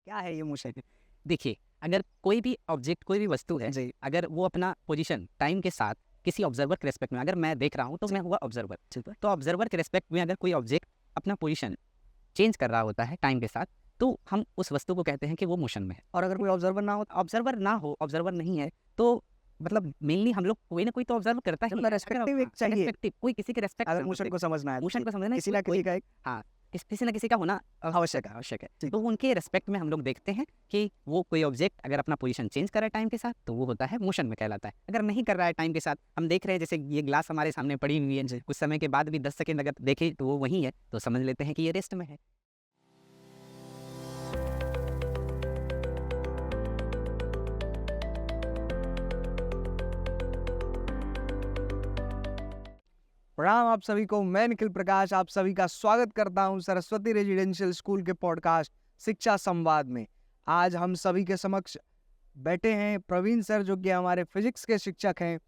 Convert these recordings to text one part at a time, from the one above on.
क्या है ये मोशन? देखिए, अगर कोई भी ऑब्जेक्ट, कोई भी वस्तु है, जी, अगर वो अपना पोजीशन टाइम के साथ किसी ऑब्जर्वर के रिस्पेक्ट में, अगर मैं देख रहा हूँ तो मैं हुआ ऑब्जर्वर, ठीक है। तो ऑब्जर्वर के रिस्पेक्ट में अगर कोई ऑब्जेक्ट अपना पोजीशन चेंज कर रहा होता है टाइम के साथ, तो हम उस वस्तु को कहते हैं कि वो मोशन में है। और अगर कोई ऑब्जर्वर ना हो, ऑब्जर्वर नहीं है, तो मतलब मेनली हम लोग कोई ना कोई तो ऑब्जर्व करता ही मतलब है। रेस्पेक्टिव एक चाहिए, रेस्पेक्टिव, कोई किसी के रेस्पेक्ट अगर मोशन को समझना है तो मोशन को समझना किसी ना किसी का एक हाँ, किसी ना किसी का होना आवश्यक है। आवश्यक है। ठीक। तो उनके रेस्पेक्ट में हम लोग देखते हैं कि वो कोई ऑब्जेक्ट अगर अपना पोजीशन चेंज कर रहा है टाइम के साथ, तो वो होता है मोशन में कहलाता है। अगर नहीं कर रहा है टाइम के साथ, हम देख रहे हैं जैसे ये ग्लास हमारे सामने पड़ी हुई है, कुछ समय के बाद भी 10 सेकंड अगर देखें तो वो वही है, तो समझ लेते हैं कि ये रेस्ट में है। प्रणाम आप सभी को, मैं निखिल प्रकाश आप सभी का स्वागत करता हूं सरस्वती रेजिडेंशियल स्कूल के पॉडकास्ट शिक्षा संवाद में। आज हम सभी के समक्ष बैठे हैं प्रवीण सर, जो कि हमारे फिजिक्स के शिक्षक हैं।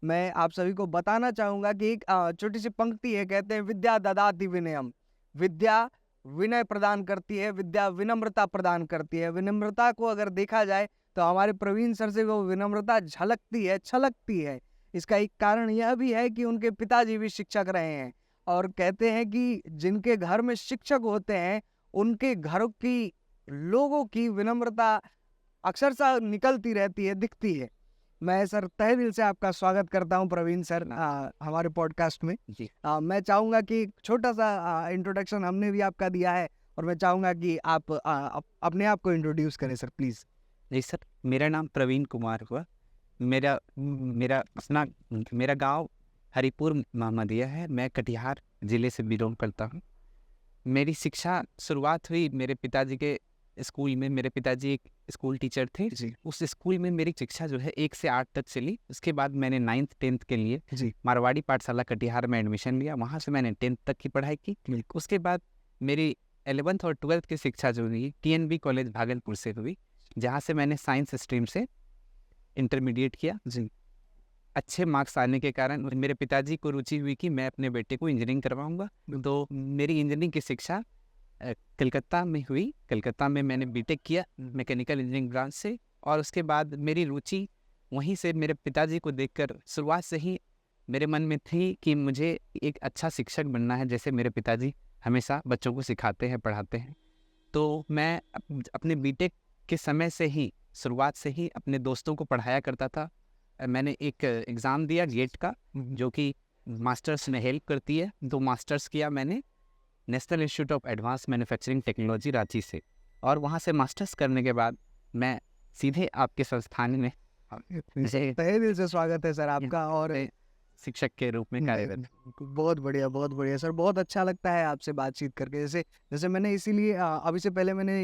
मैं आप सभी को बताना चाहूंगा कि एक छोटी सी पंक्ति है, कहते हैं विद्या ददाति विनयम। विद्या विनय प्रदान करती है, विद्या विनम्रता प्रदान करती है। विनम्रता को अगर देखा जाए तो हमारे प्रवीण सर से वो विनम्रता झलकती है, छलकती है। इसका एक कारण यह भी है कि उनके पिताजी भी शिक्षक रहे हैं, और कहते हैं कि जिनके घर में शिक्षक होते हैं उनके घर की लोगों की विनम्रता अक्सरशः निकलती रहती है, दिखती है। मैं सर तहे दिल से आपका स्वागत करता हूं प्रवीण सर हमारे पॉडकास्ट में। जी। मैं चाहूंगा कि छोटा सा इंट्रोडक्शन हमने भी आपका दिया है, और मैं चाहूंगा कि आप अपने आप को इंट्रोड्यूस करें सर, प्लीज। जी सर, मेरा नाम प्रवीण कुमार हुआ। मेरा मेरा अपना मेरा गांव हरिपुर महमदिया है। मैं कटिहार ज़िले से बिलोंग करता हूं। मेरी शिक्षा शुरुआत हुई मेरे पिताजी के स्कूल में। मेरे पिताजी एक स्कूल टीचर थे। जी उस स्कूल में मेरी शिक्षा जो है 1 से 8 तक चली। उसके बाद मैंने 9th 10th के लिए जी मारवाड़ी पाठशाला कटिहार में एडमिशन लिया। वहाँ से मैंने 10th तक की पढ़ाई की। उसके बाद मेरी 11th और 12th की शिक्षा जो हुई TNB कॉलेज भागलपुर से हुई, जहाँ से मैंने साइंस स्ट्रीम से इंटरमीडिएट किया। जी अच्छे मार्क्स आने के कारण मेरे पिताजी को रुचि हुई कि मैं अपने बेटे को इंजीनियरिंग करवाऊंगा। तो मेरी इंजीनियरिंग की शिक्षा कलकत्ता में हुई। कलकत्ता में मैंने बीटेक किया मैकेनिकल इंजीनियरिंग ब्रांच से। और उसके बाद मेरी रुचि वहीं से मेरे पिताजी को देखकर शुरुआत से ही मेरे मन में थी कि मुझे एक अच्छा शिक्षक बनना है, जैसे मेरे पिताजी हमेशा बच्चों को सिखाते हैं, पढ़ाते हैं। तो मैं अपने बीटेक के समय से ही, शुरुआत से ही अपने दोस्तों को पढ़ाया करता था। मैंने एक एग्ज़ाम दिया गेट का, जो कि मास्टर्स में हेल्प करती है। तो मास्टर्स किया मैंने national institute of advance manufacturing technology Ranchi से। और वहाँ से मास्टर्स करने के बाद मैं सीधे आपके संस्थान में तहे दिल से स्वागत है सर आपका। और शिक्षक के रूप में कार्यरत। बहुत बढ़िया सर, बहुत अच्छा लगता है आपसे बातचीत करके। जैसे जैसे मैंने इसीलिए अभी से पहले मैंने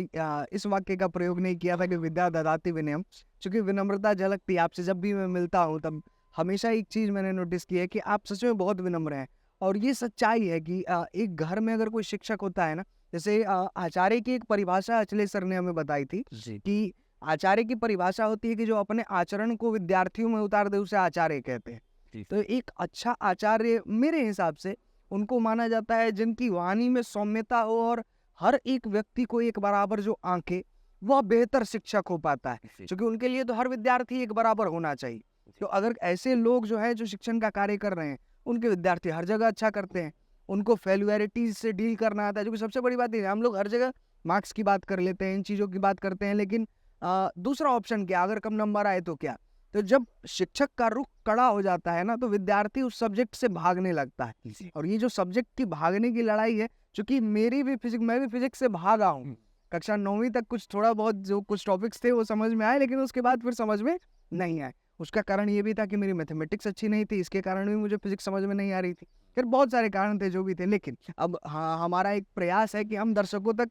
इस वाक्य का प्रयोग नहीं किया था कि विद्या ददाति विनयम, क्योंकि विनम्रता झलकती है आपसे। जब भी मैं मिलता हूँ तब हमेशा एक चीज़ मैंने नोटिस की है कि आप सच में बहुत विनम्र हैं। और ये सच्चाई है कि एक घर में अगर कोई शिक्षक होता है ना, जैसे आचार्य की एक परिभाषा अचलेश सर ने हमें बताई थी जी कि आचार्य की परिभाषा होती है कि जो अपने आचरण को विद्यार्थियों में उतार दे उसे आचार्य कहते हैं। जी तो एक अच्छा आचार्य मेरे हिसाब से उनको माना जाता है जिनकी वाणी में सौम्यता हो, और हर एक व्यक्ति को एक बराबर जो आंके, वह बेहतर शिक्षक हो पाता है। जी क्योंकि उनके लिए तो हर विद्यार्थी एक बराबर होना चाहिए। तो अगर ऐसे लोग जो है जो शिक्षण का कार्य कर रहे हैं, उनके विद्यार्थी हर जगह अच्छा करते हैं, उनको फेल्युअरिटीज से डील करना आता है। जो कि सबसे बड़ी बात है, हम लोग हर जगह मार्क्स की बात कर लेते हैं, इन चीज़ों की बात करते हैं, लेकिन दूसरा ऑप्शन क्या, अगर कम नंबर आए तो क्या। तो जब शिक्षक का रुख कड़ा हो जाता है ना, तो विद्यार्थी उस सब्जेक्ट से भागने लगता है। जी और ये जो सब्जेक्ट की भागने की लड़ाई है, क्योंकि मैं भी फिजिक्स से भागा हूँ। कक्षा 9वीं तक कुछ थोड़ा बहुत जो कुछ टॉपिक्स थे वो समझ में आए, लेकिन उसके बाद फिर समझ में नहीं आए। उसका कारण ये भी था कि मेरी मैथमेटिक्स अच्छी नहीं थी, इसके कारण भी मुझे फिजिक्स समझ में नहीं आ रही थी। फिर बहुत सारे कारण थे जो भी थे, लेकिन अब हाँ, हमारा एक प्रयास है कि हम दर्शकों तक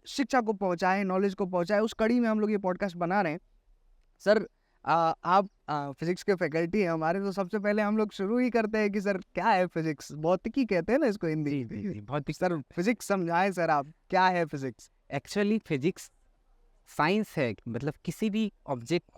शिक्षा को पहुंचाएं, नॉलेज को पहुंचाएं। उस कड़ी में हम लोग ये पॉडकास्ट बना रहे हैं सर। आप फिजिक्स के फैकल्टी हैं हमारे, तो सबसे पहले हम लोग शुरू ही करते हैं कि सर क्या है फिजिक्स। भौतिकी कहते हैं ना इसको हिंदी। जी बहुत ही सर फिजिक्स समझाएं सर, आप क्या है फिजिक्स। एक्चुअली फिजिक्स साइंस है। मतलब किसी भी ऑब्जेक्ट,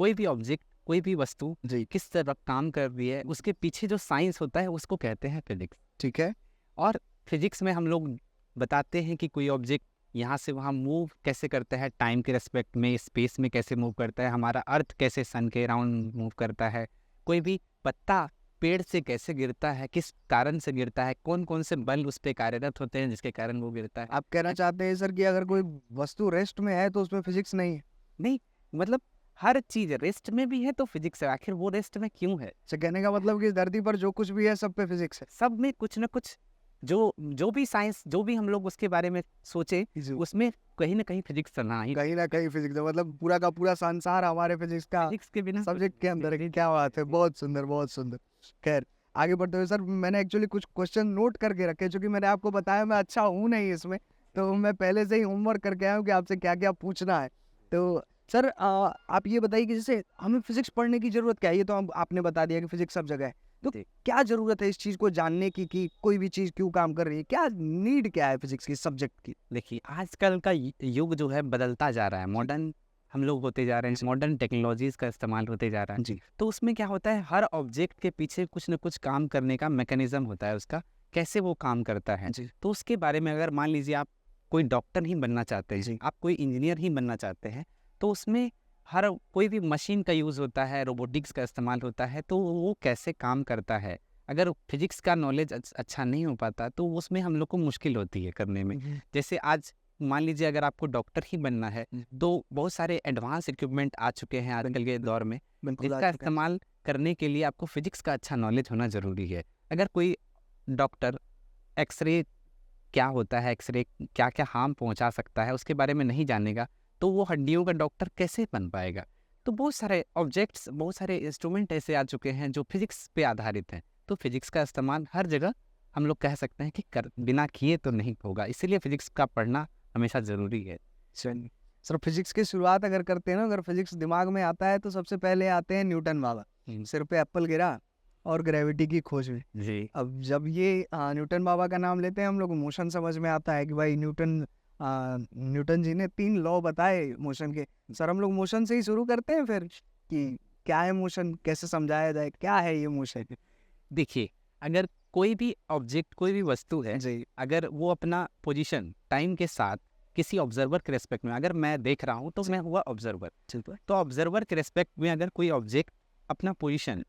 कोई भी वस्तु जी किस तरह काम कर रही है, उसके पीछे जो साइंस होता है उसको कहते हैं फिजिक्स। ठीक है। और फिजिक्स में हम लोग बताते हैं कि कोई ऑब्जेक्ट यहाँ से वहाँ मूव कैसे करता है, टाइम के रेस्पेक्ट में, स्पेस में कैसे मूव करता है, हमारा अर्थ कैसे सन के अराउंड मूव करता है, कोई भी पत्ता पेड़ से कैसे गिरता है, किस कारण से गिरता है, कौन कौन से बल उस पे कार्यरत होते हैं जिसके कारण वो गिरता है। आप कहना चाहते हैं सर कि अगर कोई वस्तु रेस्ट में है तो उसमें फिजिक्स नहीं है? नहीं, मतलब हर चीज रेस्ट में भी है तो फिजिक्स है, आखिर वो रेस्ट में क्यों है? अच्छा, कहने का मतलब कि इस धरती पर जो कुछ भी है सब पे फिजिक्स है। सब में कुछ ना कुछ, जो भी साइंस, जो भी हम लोग उसके बारे में सोचे, उसमें कहीं ना कहीं फिजिक्स चलना ही, कहीं ना कहीं फिजिक्स है, मतलब पूरा का पूरा संसार हमारे फिजिक्स का फिजिक्स के बिना सब्जेक्ट के अंदर है। क्या बात है, बहुत सुंदर बहुत सुंदर। खैर आगे बढ़ते हुए सर, मैंने एक्चुअली कुछ क्वेश्चन नोट करके रखे, क्योंकि मैंने आपको बताया मैं अच्छा हूँ नहीं इसमें, तो मैं पहले से ही होमवर्क करके आया हूँ कि आपसे क्या क्या पूछना है। तो सर आप ये बताइए कि जैसे हमें फिजिक्स पढ़ने की जरूरत क्या है? ये तो आपने बता दिया कि फिजिक्स सब जगह है, तो जी। क्या जरूरत है इस चीज को जानने की कि कोई भी चीज क्यों काम कर रही है? क्या नीड क्या है फिजिक्स की सब्जेक्ट की? देखिए, आजकल का युग जो है बदलता जा रहा है, मॉडर्न हम लोग होते जा रहे हैं, मॉडर्न टेक्नोलॉजीज का इस्तेमाल होते जा रहा है। जी तो उसमें क्या होता है, हर ऑब्जेक्ट के पीछे कुछ न कुछ काम करने का मैकेनिज्म होता है उसका, कैसे वो काम करता है। जी तो उसके बारे में अगर मान लीजिए आप कोई डॉक्टर ही बनना चाहते हैं, जी आप कोई इंजीनियर ही बनना चाहते हैं, तो उसमें हर कोई भी मशीन का यूज़ होता है, रोबोटिक्स का इस्तेमाल होता है, तो वो कैसे काम करता है। अगर फिजिक्स का नॉलेज अच्छा नहीं हो पाता तो उसमें हम लोग को मुश्किल होती है करने में। जैसे आज मान लीजिए अगर आपको डॉक्टर ही बनना है, तो बहुत सारे एडवांस इक्विपमेंट आ चुके हैं आजकल के दौर में, बिल्कुल जिसका इस्तेमाल करने के लिए आपको फिजिक्स का अच्छा नॉलेज होना ज़रूरी है। अगर कोई डॉक्टर एक्सरे क्या होता है, एक्सरे क्या क्या हार्म पहुंचा सकता है, उसके बारे में नहीं जानेगा, तो वो हड्डियों का डॉक्टर कैसे बन पाएगा। तो बहुत सारे ऑब्जेक्ट्स, बहुत सारे इंस्ट्रूमेंट ऐसे आ चुके हैं जो फिजिक्स पे आधारित हैं। तो फिजिक्स का इस्तेमाल हर जगह हम लोग कह सकते हैं कि बिना किए तो नहीं होगा, इसीलिए फिजिक्स का पढ़ना हमेशा ज़रूरी है। चलिए सर, फिजिक्स की शुरुआत अगर करते हैं ना, अगर फिजिक्स दिमाग में आता है तो सबसे पहले आते हैं न्यूटन बाबा। सिर पे एप्पल गिरा और ग्रेविटी की खोज में। जी। अब जब ये न्यूटन बाबा का नाम लेते हैं हम लोग, मोशन समझ में आता है कि भाई न्यूटन जी ने 3 लॉ बताए मोशन के। सर हम लोग मोशन से ही शुरू करते हैं फिर कि क्या है मोशन, कैसे समझाया जाए, क्या है ये मोशन? देखिए, अगर कोई भी ऑब्जेक्ट, कोई भी वस्तु है, जी अगर वो अपना पोजीशन टाइम के साथ किसी ऑब्जर्वर के रेस्पेक्ट में, अगर मैं देख रहा हूँ तो मैं हुआ ऑब्जर्वर, तो ऑब्जर्वर के रेस्पेक्ट में अगर कोई ऑब्जेक्ट अपना पोजीशन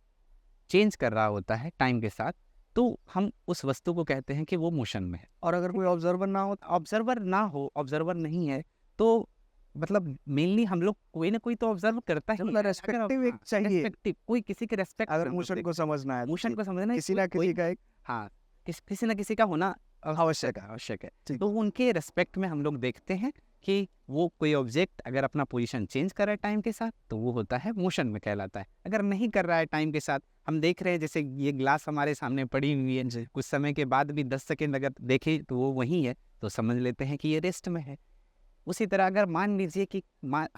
चेंज कर रहा होता है टाइम के साथ, तो हम उस वस्तु को कहते हैं कि वो मोशन में है। और अगर कोई ऑब्जर्वर ना हो? ऑब्जर्वर ना हो, ऑब्जर्वर नहीं है, तो मतलब मेनली हम लोग कोई ना कोई तो ऑब्जर्व करता ही मतलब है। रेस्पेक्टिव एक चाहिए रेस्पेक्टिव, कोई किसी के रेस्पेक्ट, अगर मोशन को समझना है तो। मोशन को समझना है, किसी ना किसी का एक हाँ, किसी ना किसी का होना आवश्यक है। आवश्यक है। ठीक। तो उनके रेस्पेक्ट में हम लोग देखते हैं कि वो कोई ऑब्जेक्ट अगर अपना पोजीशन चेंज कर रहा है टाइम के साथ, तो वो होता है मोशन में कहलाता है। अगर नहीं कर रहा है टाइम के साथ, हम देख रहे हैं जैसे ये ग्लास हमारे सामने पड़ी हुई है, कुछ समय के बाद भी 10 सेकेंड अगर देखें तो वो वहीं है, तो समझ लेते हैं कि ये रेस्ट में है। उसी तरह अगर मान लीजिए कि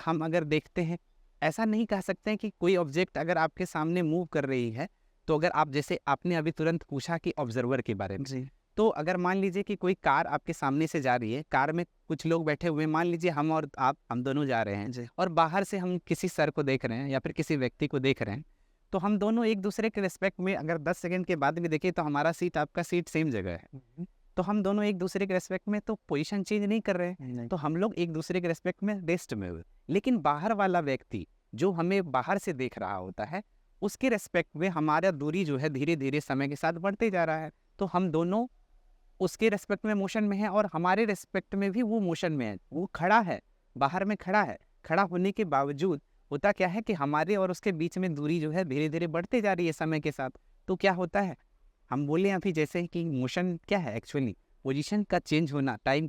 हम अगर देखते हैं, ऐसा नहीं कह सकते हैं कि कोई ऑब्जेक्ट अगर आपके सामने मूव कर रही है, तो अगर आप, जैसे आपने अभी तुरंत पूछा कि ऑब्जर्वर के बारे में, जी तो अगर मान लीजिए कि कोई कार आपके सामने से जा रही है, कार में कुछ लोग बैठे हुए हैं, मान लीजिए हम और आप, हम दोनों जा रहे हैं, और बाहर से हम किसी सर को देख रहे हैं या फिर किसी व्यक्ति को देख रहे हैं, तो हम दोनों एक दूसरे के रिस्पेक्ट में अगर 10 सेकंड के बाद भी देखें तो हमारा सीट, आपका सीट सेम जगह है, तो हम दोनों एक दूसरे के रेस्पेक्ट में तो पोजीशन चेंज नहीं कर रहे हैं, तो हम लोग एक दूसरे के रेस्पेक्ट में रेस्ट में हुए। लेकिन बाहर वाला व्यक्ति जो हमें बाहर से देख रहा होता है, उसके रेस्पेक्ट में हमारा दूरी जो है धीरे धीरे समय के साथ बढ़ते जा रहा है, तो हम दोनों उसके रेस्पेक्ट में मोशन में है और हमारे रेस्पेक्ट में भी वो मोशन में है। वो खड़ा है, बाहर में खड़ा है, खड़ा होने के बावजूद होता क्या है कि हमारे और उसके बीच में दूरी जो है धीरे धीरे बढ़ते जा रही है समय के साथ। तो क्या होता है, हम बोले अभी जैसे कि मोशन क्या है, एक्चुअली पोजीशन का चेंज होना टाइम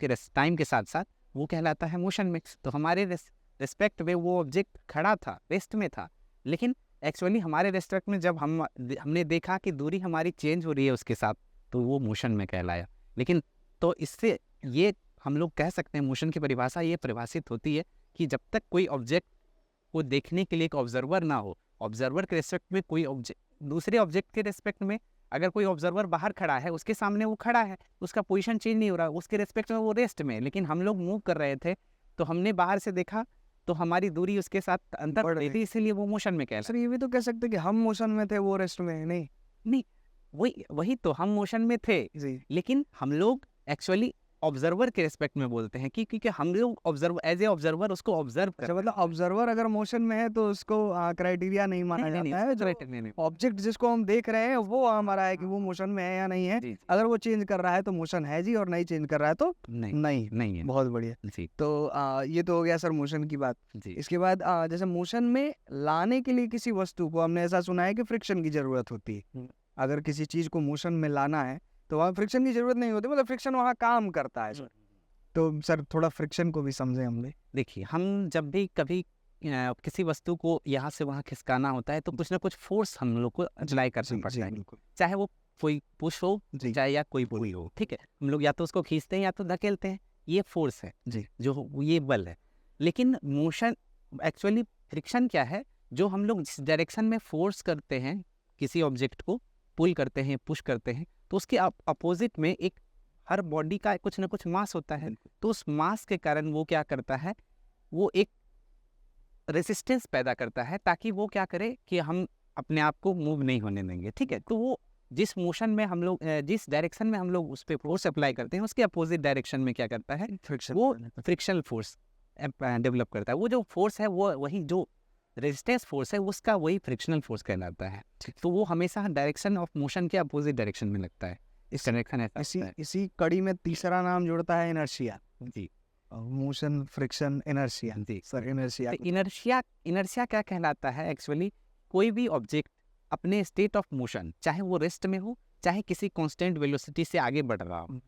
के साथ साथ, वो कहलाता है मोशन में। तो हमारे रेस्पेक्ट में वो ऑब्जेक्ट खड़ा था, रेस्ट में था, लेकिन एक्चुअली हमारे रेस्पेक्ट में जब हमने देखा कि दूरी हमारी चेंज हो रही है उसके साथ, तो वो मोशन में कहलाया। लेकिन तो इससे ये हम लोग कह सकते हैं, मोशन की परिभाषा ये परिभाषित होती है कि जब तक कोई ऑब्जेक्ट को देखने के लिए एक ऑब्जर्वर ना हो, ऑब्जर्वर के रेस्पेक्ट में कोई ऑब्जेक्ट, दूसरे ऑब्जेक्ट के रेस्पेक्ट में अगर कोई ऑब्जर्वर बाहर खड़ा है, उसके सामने वो खड़ा है, उसका पोजीशन चेंज नहीं हो रहा, उसके रेस्पेक्ट में वो रेस्ट में है, लेकिन हम लोग मूव कर रहे थे, तो हमने बाहर से देखा तो हमारी दूरी उसके साथ अंतर बढ़ रही थी, इसीलिए वो मोशन में कहलाता। सर ये भी तो कह सकते कि हम मोशन में थे, वो रेस्ट में नहीं, वही तो हम मोशन में थे, जी लेकिन हम लोग एक्चुअली ऑब्जर्वर के रिस्पेक्ट में बोलते हैं कि क्योंकि हम लोग ऑब्जर्व एज ए ऑब्जर्वर उसको ऑब्जर्व अच्छा, मतलब ऑब्जर्वर अगर मोशन में है तो उसको क्राइटेरिया नहीं माना जाता है। जो ऑब्जेक्ट जिसको हम देख रहे हैं वो हमारा है कि वो मोशन में है या नहीं है। अगर वो चेंज कर रहा है तो मोशन है जी, और नहीं चेंज कर रहा है तो नहीं है। बहुत बढ़िया जी। तो ये तो हो गया सर मोशन की बात जी। इसके बाद जैसे मोशन में लाने के लिए किसी वस्तु को, हमने ऐसा सुना है कि फ्रिक्शन की जरूरत होती है। अगर किसी चीज को मोशन में लाना है तो वहाँ फ्रिक्शन की जरूरत नहीं होती, मतलब फ्रिक्शन वहाँ काम करता है। तो सर थोड़ा फ्रिक्शन को भी समझे हम लोग। देखिए, हम जब भी कभी किसी वस्तु को यहाँ से वहाँ खिसकाना होता है तो कुछ ना कुछ फोर्स हम लोग को अप्लाई करना पड़ता है, चाहे वो कोई पुश हो चाहे या कोई पुल हो। ठीक है, हम लोग या तो उसको खींचते हैं या तो धकेलते हैं, ये फोर्स है जी, जो ये बल है। लेकिन मोशन एक्चुअली फ्रिक्शन क्या है, जो हम लोग जिस डायरेक्शन में फोर्स करते हैं किसी ऑब्जेक्ट को, पुल करते हैं पुश करते हैं, तो उसके अपोजिट में एक हर बॉडी का कुछ ना कुछ मास होता है। तो उस मास के कारण वो क्या करता है, वो एक रेसिस्टेंस पैदा करता है ताकि वो क्या करे कि हम अपने आप को मूव नहीं होने देंगे। ठीक है, तो वो जिस मोशन में हम लोग जिस डायरेक्शन में हम लोग उस पर फोर्स अप्लाई करते हैं उसके अपोजिट डायरेक्शन में क्या करता है, वो फ्रिक्शनल फोर्स डेवलप करता है। वो जो फोर्स है वो वही जो रेजिस्टेंस फोर्स है उसका वही फ्रिक्शनल फोर्स कहलाता है। तो वो हमेशा डायरेक्शन ऑफ मोशन के अपोजिट डायरेक्शन में लगता है। इस डायरेक्शन इसी कड़ी में तीसरा नाम जुड़ता है इनर्शिया। जी, मोशन फ्रिक्शन इनर्शिया। जी सर इनर्शिया इनर्शिया क्या कहलाता है, एक्चुअली कोई भी ऑब्जेक्ट अपने स्टेट ऑफ मोशन, चाहे वो रेस्ट में हो चाहे किसी कांस्टेंट वेलोसिटी से आगे बढ़ रहा हो,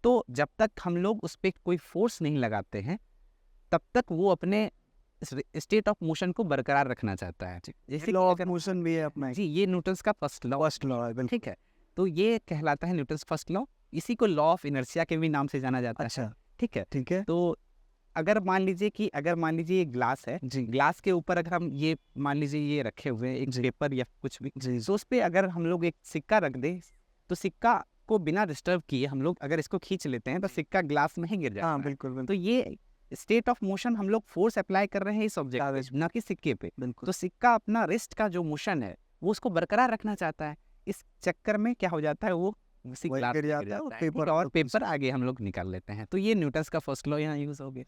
तो जब तक हम लोग उस पर कोई फोर्स नहीं लगाते हैं तब तक वो अपने स्टेट ऑफ मोशन को बरकरार रखना चाहता है। जैसे लॉ ऑफ मोशन भी है अपना। जी, ये न्यूटन्स का फर्स्ट लॉ है। ठीक है, तो ये कहलाता है न्यूटन्स फर्स्ट लॉ। इसी को लॉ ऑफ इनर्शिया के भी नाम से जाना जाता है। अच्छा, ठीक है। तो अगर मान लीजिए ये ग्लास है जी, ग्लास के ऊपर अगर हम ये मान लीजिए ये रखे हुए हैं एक पेपर या कुछ भी, तो उस पे अगर हम लोग एक सिक्का रख दें तो सिक्का को बिना डिस्टर्ब किए हम लोग अगर इसको खींच लेते हैं तो सिक्का ग्लास में ही गिर जाता है। बिल्कुल। तो ये स्टेट ऑफ मोशन हम लोग फोर्स अप्लाई कर रहे हैं इस ऑब्जेक्ट ना कि सिक्के पे। तो सिक्का अपना रेस्ट का जो मोशन है वो उसको बरकरार रखना चाहता है, इस चक्कर में क्या हो जाता है वो गिर जाता है और पेपर आगे हम लोग निकाल लेते हैं। तो ये न्यूटन्स का फर्स्ट लॉ यहाँ यूज हो गया।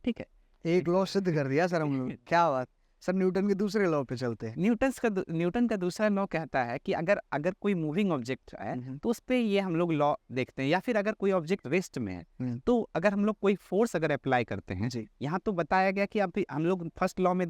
ठीक है, एक लॉ सिद्ध कर दिया सर हम लोग। क्या बात सर, न्यूटन के दूसरे लॉ पे चलते हैं। न्यूटन का दूसरा लॉ कहता है कि अगर कोई मूविंग ऑब्जेक्ट है तो उस पे ये हम लोग लॉ देखते हैं, या फिर अगर कोई ऑब्जेक्ट रेस्ट में है तो अगर हम लोग कोई फोर्स अगर अप्लाई करते हैं, यहाँ तो बताया गया कि अभी हम लोग फर्स्ट लॉ में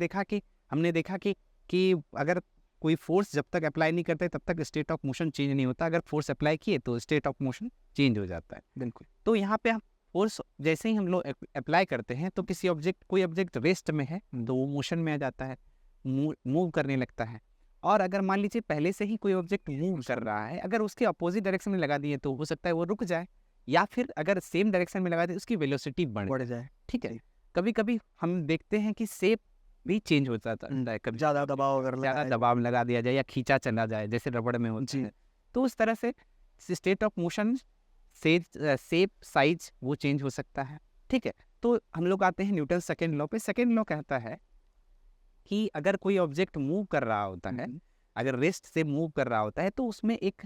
हमने देखा कि अगर कोई फोर्स जब तक अप्लाई नहीं करते तब तक स्टेट ऑफ मोशन चेंज नहीं होता, अगर फोर्स अप्लाई किए तो स्टेट ऑफ मोशन चेंज हो जाता है। बिल्कुल। तो यहाँ पे हम फोर्स जैसे ही हम लोग अप्लाई करते हैं तो कोई ऑब्जेक्ट रेस्ट में है तो वो मोशन में आ जाता है, मूव करने लगता है। और अगर मान लीजिए पहले से ही कोई ऑब्जेक्ट मूव कर रहा है, अगर उसके अपोजिट डायरेक्शन में लगा दिए तो हो सकता है वो रुक जाए, या फिर अगर सेम डायरेक्शन में लगा दिए उसकी वेलोसिटी बढ़ जाए। ठीक है, कभी कभी हम देखते हैं कि शेप भी चेंज हो जाता है, कभी ज्यादा दबाव लगा दिया जाए या खींचा चला जाए जैसे रबड़ में होता है। तो उस तरह से state of motion shape size वो चेंज हो सकता है। ठीक है, तो हम लोग आते हैं न्यूटन सेकेंड लॉ पे। सेकेंड लॉ कहता है कि अगर कोई ऑब्जेक्ट मूव कर रहा होता है, अगर रेस्ट से मूव कर रहा होता है तो उसमें एक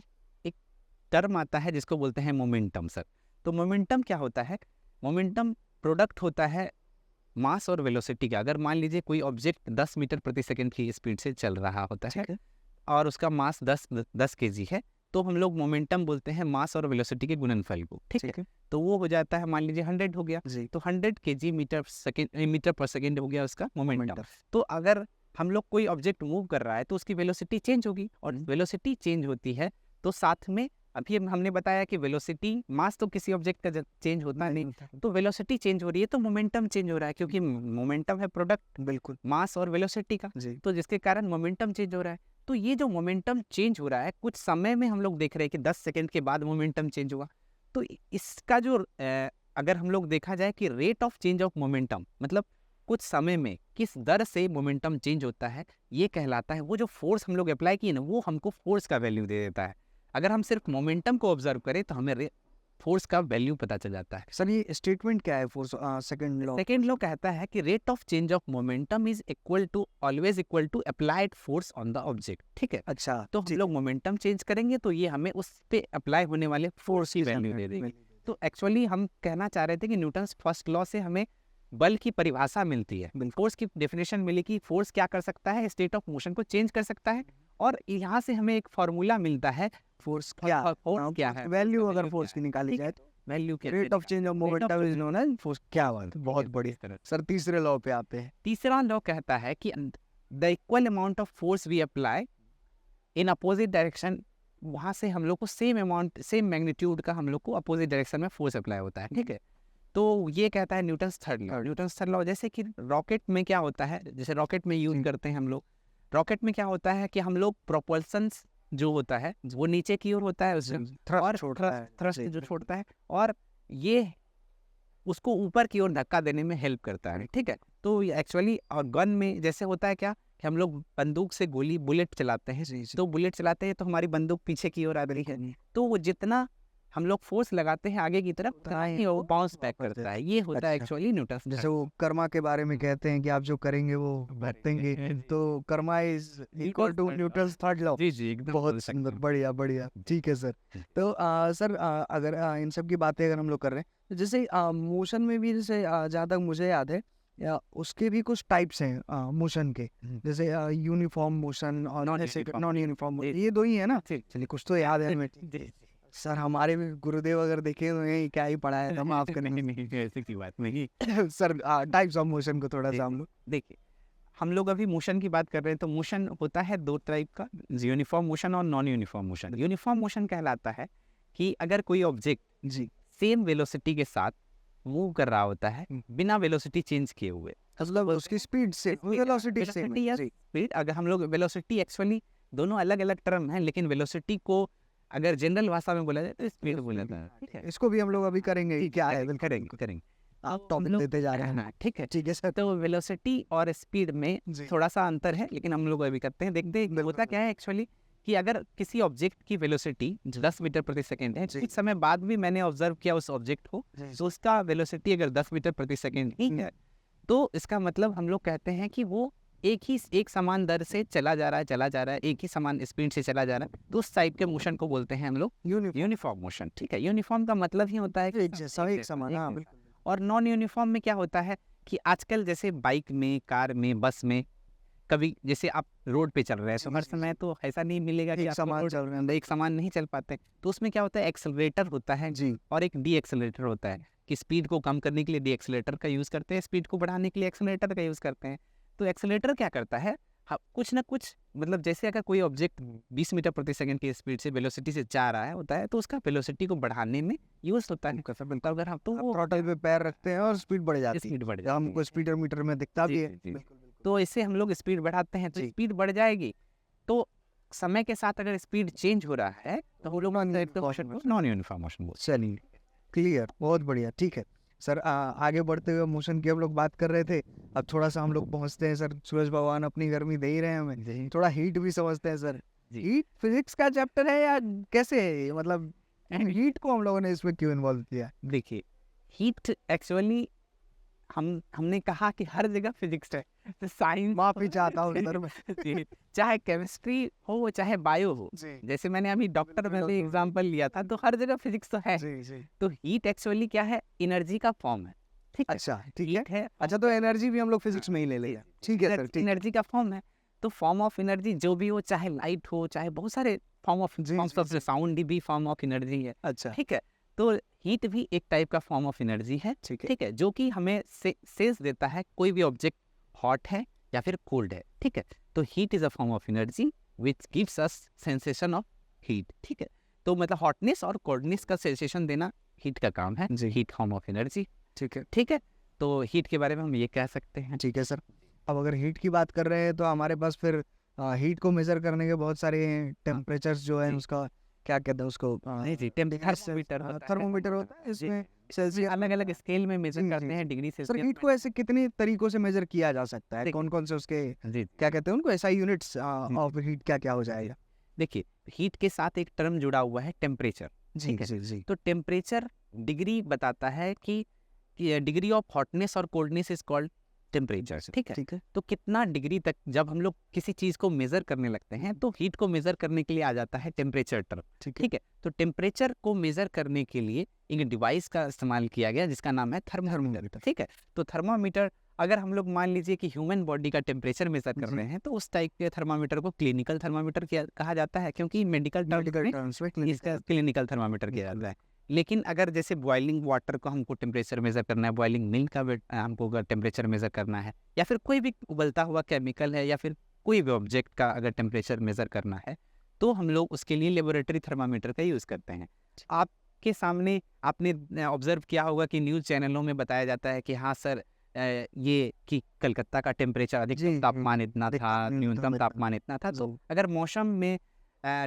टर्म आता है जिसको बोलते हैं मोमेंटम। सर, तो मोमेंटम क्या होता है? मोमेंटम प्रोडक्ट होता है मास और वेलोसिटी का। अगर मान लीजिए कोई ऑब्जेक्ट 10 मीटर प्रति सेकंड की स्पीड से चल रहा होता है और उसका मास 10 केजी है, तो हम लोग मोमेंटम बोलते हैं मास और वेलोसिटी के गुणनफल को। ठीक है, तो वो हो जाता है मान लीजिए 100 हो गया, तो 100 केजी मीटर पर सेकंड हो गया उसका मोमेंटम। तो अगर हम लोग कोई ऑब्जेक्ट मूव कर रहा है तो उसकी वेलोसिटी चेंज होगी, और वेलोसिटी चेंज होती है तो साथ में अभी हमने बताया कि वेलोसिटी, मास तो किसी ऑब्जेक्ट का चेंज होता नहीं, तो वेलोसिटी चेंज हो रही है तो मोमेंटम चेंज हो रहा है, क्योंकि मोमेंटम है प्रोडक्ट बिल्कुल मास और वेलोसिटी का, तो जिसके कारण मोमेंटम चेंज हो रहा है। तो ये जो मोमेंटम चेंज हो रहा है कुछ समय में हम लोग देख रहे हैं कि 10 सेकंड के बाद मोमेंटम चेंज हुआ, तो इसका जो अगर हम लोग देखा जाए कि rate of change of momentum, मतलब कुछ समय में किस दर से मोमेंटम चेंज होता है, ये कहलाता है वो जो फोर्स हम लोग अप्लाई किए ना वो हमको फोर्स का वैल्यू दे देता है। अगर हम सिर्फ मोमेंटम को ऑब्जर्व करें तो हमें फोर्स का वैल्यू पता चल जाता है। सर ये स्टेटमेंट क्या है force second law? Second law कहता है कि rate of change of momentum is always equal to applied force on the object. ठीक है, अच्छा, तो हम लोग मोमेंटम चेंज करेंगे तो ये हमें उस पे अप्लाई होने वाले फोर्स की वैल्यू दे देंगे। तो एक्चुअली हम कहना चाह रहे थे कि न्यूटन्स फर्स्ट लॉ से हमें बल की परिभाषा मिलती है, फोर्स की डेफिनेशन मिली कि फोर्स क्या कर सकता है, स्टेट ऑफ मोशन को चेंज कर सकता है, और यहाँ से हमें एक फॉर्मूला मिलता है फोर्स क्या है, वैल्यू अगर फोर्स की निकाली जाए तो वैल्यू क्या, rate of change of momentum is known as force. क्या बात है, बहुत बढ़िया सर। तीसरे लॉ पे आते हैं। तीसरा लॉ कहता है कि the equal amount of force we apply in opposite direction, वहाँ से हम लोग को सेम अमाउंट सेम मैग्नीट्यूड का हम लोग को अपोजिट डायरेक्शन में फोर्स अप्लाई होता है, ठीक है। तो ये कहता है Newton's third law. Newton's third law जैसे कि रॉकेट में क्या होता है, जैसे रॉकेट में यूज करते हैं हम लोग, रॉकेट में क्या होता है कि हम लोग प्रोपल्सन जो होता है वो नीचे की ओर होता है, थ्रस्ट जो छोड़ता है, और ये उसको ऊपर की ओर धक्का देने में हेल्प करता है, ठीक है। तो एक्चुअली और गन में जैसे होता है क्या कि हम लोग बंदूक से गोली बुलेट चलाते हैं, तो बुलेट चलाते हैं तो हमारी बंदूक पीछे की ओर आ रही है, तो वो जितना हम लोग फोर्स लगाते हैं आगे की तरफ वो बाउंस बैक करता है। ये होता है एक्चुअली न्यूटन्स। जैसे वो कर्मा के बारे में कहते हैं कि आप जो करेंगे वो भरतेंगे, तो karma is equal to Newton's third law. जी जी, एकदम बहुत सुंदर, बढ़िया बढ़िया, ठीक है सर। तो सर अगर इन सब की बातें अगर हम लोग कर रहे हैं, तो जैसे मोशन में भी, जैसे जहाँ तक मुझे याद है, उसके भी कुछ टाइप्स हैं मोशन के, जैसे यूनिफॉर्म मोशन और नॉन यूनिफॉर्म, ये दो ही है ना? चलिए, कुछ तो याद है हमें। सर हमारे भी गुरुदेव अगर देखे हुए हैं, क्या ही पढ़ा है, हम आप नहीं ऐसे की बात नहीं सर टाइप्स ऑफ मोशन को थोड़ा सा हम लोग देखिए। हम लोग अभी मोशन की बात कर रहे हैं, तो मोशन होता है दो टाइप का, यूनिफॉर्म मोशन और non uniform motion. Uniform motion कहलाता है कि अगर कोई ऑब्जेक्ट जी सेम वेलोसिटी के साथ मूव कर रहा होता है बिना वेलोसिटी चेंज किए हुए, मतलब उसकी स्पीड से वेलोसिटी सेम है। स्पीड, अगर हम लोग वेलोसिटी, एक्चुअली दोनों अलग अलग टर्म हैं, लेकिन वेलोसिटी को अगर जनरल भाषा में बोला जाए तो स्पीड बोला जाता है, ठीक है। इसको भी हम लोग अभी करेंगे, क्या है, करेंगे आप टॉपिक देते जा रहे हैं, ठीक है ठीक है सर। तो वेलोसिटी और स्पीड में थोड़ा सा अंतर है, लेकिन हम लोग अभी करते हैं, देखते हैं होता क्या है एक्चुअली कि अगर किसी ऑब्जेक्ट की वेलोसिटी 10 मीटर प्रति सेकंड है, कुछ समय बाद भी मैंने ऑब्जर्व किया उस ऑब्जेक्ट को, तो उसका वेलोसिटी अगर 10 मीटर प्रति सेकंड ही है, तो इसका मतलब हम लोग कहते हैं कि वो एक समान दर से चला जा रहा है, एक ही समान स्पीड से चला जा रहा है, तो उस टाइप के मोशन को बोलते हैं हम लोग यूनिफॉर्म मोशन, ठीक है। यूनिफॉर्म का मतलब ही होता है कि एक समान। और नॉन यूनिफॉर्म में क्या होता है कि आजकल जैसे बाइक में, कार में, बस में, कभी जैसे आप रोड पे चल रहे हैं तो हर समय तो ऐसा नहीं मिलेगा कि एक समान चल रहे हैं, एक समान नहीं चल पाते, तो उसमें क्या होता है, एक्सेलरेटर होता है जी, और एक डी एक्सेलरेटर होता है, कि स्पीड को कम करने के लिए डी एक्सेलरेटर का यूज़ करते हैं, स्पीड को बढ़ाने के लिए एक्सेलरेटर का यूज़ करते हैं। तो एक्सेलरेटर क्या करता है, कुछ ना कुछ, मतलब जैसे अगर कोई ऑब्जेक्ट 20 मीटर प्रति सेकंड की स्पीड से वेलोसिटी से जा रहा है होता है, तो उसका वेलोसिटी को बढ़ाने में यूज होता है। अगर हम तो थ्रॉटल पे पैर रखते हैं और स्पीड बढ़ जाती है, स्पीड बढ़ जाती है, हमको स्पीडर मीटर में दिखता भी है, तो इससे हम लोग स्पीड बढ़ाते हैं, तो स्पीड बढ़ जाएगी, तो समय के साथ अगर स्पीड चेंज हो रहा है तो हम लोग नॉन यूनिफॉर्म मोशन बोलते हैं। चलिए, क्लियर, बहुत बढ़िया, ठीक है सर। आगे बढ़ते हुए मोशन की हम लोग बात कर रहे थे, अब थोड़ा सा हम लोग पहुंचते हैं सर, सूरज भगवान अपनी गर्मी दे ही रहे हैं हमें, थोड़ा हीट भी समझते हैं सर। हीट फिजिक्स का चैप्टर है या कैसे है, मतलब हीट को हम लोगों ने इसमें क्यों इन्वॉल्व किया? देखिए, हीट एक्चुअली हमने कहा कि हर जगह फिजिक्स है, तो साइंस, माफी चाहता हूँ सर मैं, चाहे केमिस्ट्री हो चाहे बायो हो, जैसे मैंने अभी डॉक्टर में भी एग्जांपल लिया था, तो हर जगह फिजिक्स तो है। तो हीट एक्चुअली क्या है, एनर्जी का फॉर्म है, ठीक है। अच्छा, ठीक है। अच्छा, तो एनर्जी भी हम लोग फिजिक्स में ही ले लेंगे, ठीक है सर। एनर्जी का फॉर्म है, तो फॉर्म ऑफ एनर्जी जो भी हो, चाहे लाइट हो, चाहे बहुत सारे फॉर्म ऑफ साउंड भी फॉर्म ऑफ एनर्जी है, अच्छा, ठीक है। तो हीट भी एक टाइप का फॉर्म ऑफ एनर्जी है, ठीक है, जो कि हमें सेंस देता है कोई भी ऑब्जेक्ट हॉट है या फिर कोल्ड है, ठीक है। तो heat is a form of energy which gives us sensation of heat, ठीक है। तो मतलब हॉटनेस और कोल्डनेस का सेंसेशन देना हीट का काम है, हीट फॉर्म ऑफ एनर्जी, ठीक है। तो हीट के बारे में हम ये कह सकते हैं, ठीक है सर। अब अगर हीट की बात कर रहे हैं तो हमारे पास फिर हीट को मेजर करने के बहुत सारे टेम्परेचर्स जो है, उसका क्या कहते हैं उसको, थर्मोमीटर होता है, इसमें सेल्सियस अलग अलग स्केल में मेजर करते हैं, डिग्री से। सर हीट को ऐसे कितने तरीकों से मेजर किया जा सकता है, कौन कौन से उसके क्या कहते हैं उनको, ऐसा यूनिट्स ऑफ हीट क्या क्या हो जाएगा? देखिए, हीट के साथ एक टर्म जुड़ा हुआ है, टेम्परेचर, जी जी जी। तो टेम्परेचर डिग्री बताता है कि डिग्री ऑफ हॉटनेस और कोल्डनेस इज कॉल्ड टेम्परेचर, ठीक है। तो कितना डिग्री तक जब हम लोग किसी चीज को मेजर करने लगते हैं, तो हीट को मेजर करने के लिए आ जाता है टेम्परेचर टर्म, ठीक है। तो टेम्परेचर को मेजर करने के लिए एक डिवाइस का इस्तेमाल किया गया जिसका नाम है थर्मोमीटर। ठीक है, तो थर्मोमीटर अगर हम लोग मान लीजिए कि ह्यूमन बॉडी का टेम्परेचर मेजर कर रहे हैं तो उस टाइप के थर्मामीटर को क्लिनिकल थर्मामीटर कहा जाता है, क्योंकि मेडिकल टर्म्स में इसका क्लिनिकल थर्मामीटर किया जाता है। लेकिन अगर जैसे बॉइलिंग वाटर को हमको टेम्परेचर मेजर करना है, बॉइलिंग मिल्क का हमको अगर टेम्परेचर मेजर करना है, या फिर कोई भी उबलता हुआ केमिकल है या फिर कोई भी ऑब्जेक्ट का अगर टेम्परेचर मेजर करना है तो हम लोग उसके लिए लेबोरेटरी थर्मामीटर का यूज़ करते हैं। आपके सामने आपने ऑब्जर्व किया होगा कि न्यूज़ चैनलों में बताया जाता है कि हाँ सर ये कि कलकत्ता का टेम्परेचर अधिकतम तापमान इतना था, न्यूनतम तापमान इतना था। तो अगर मौसम में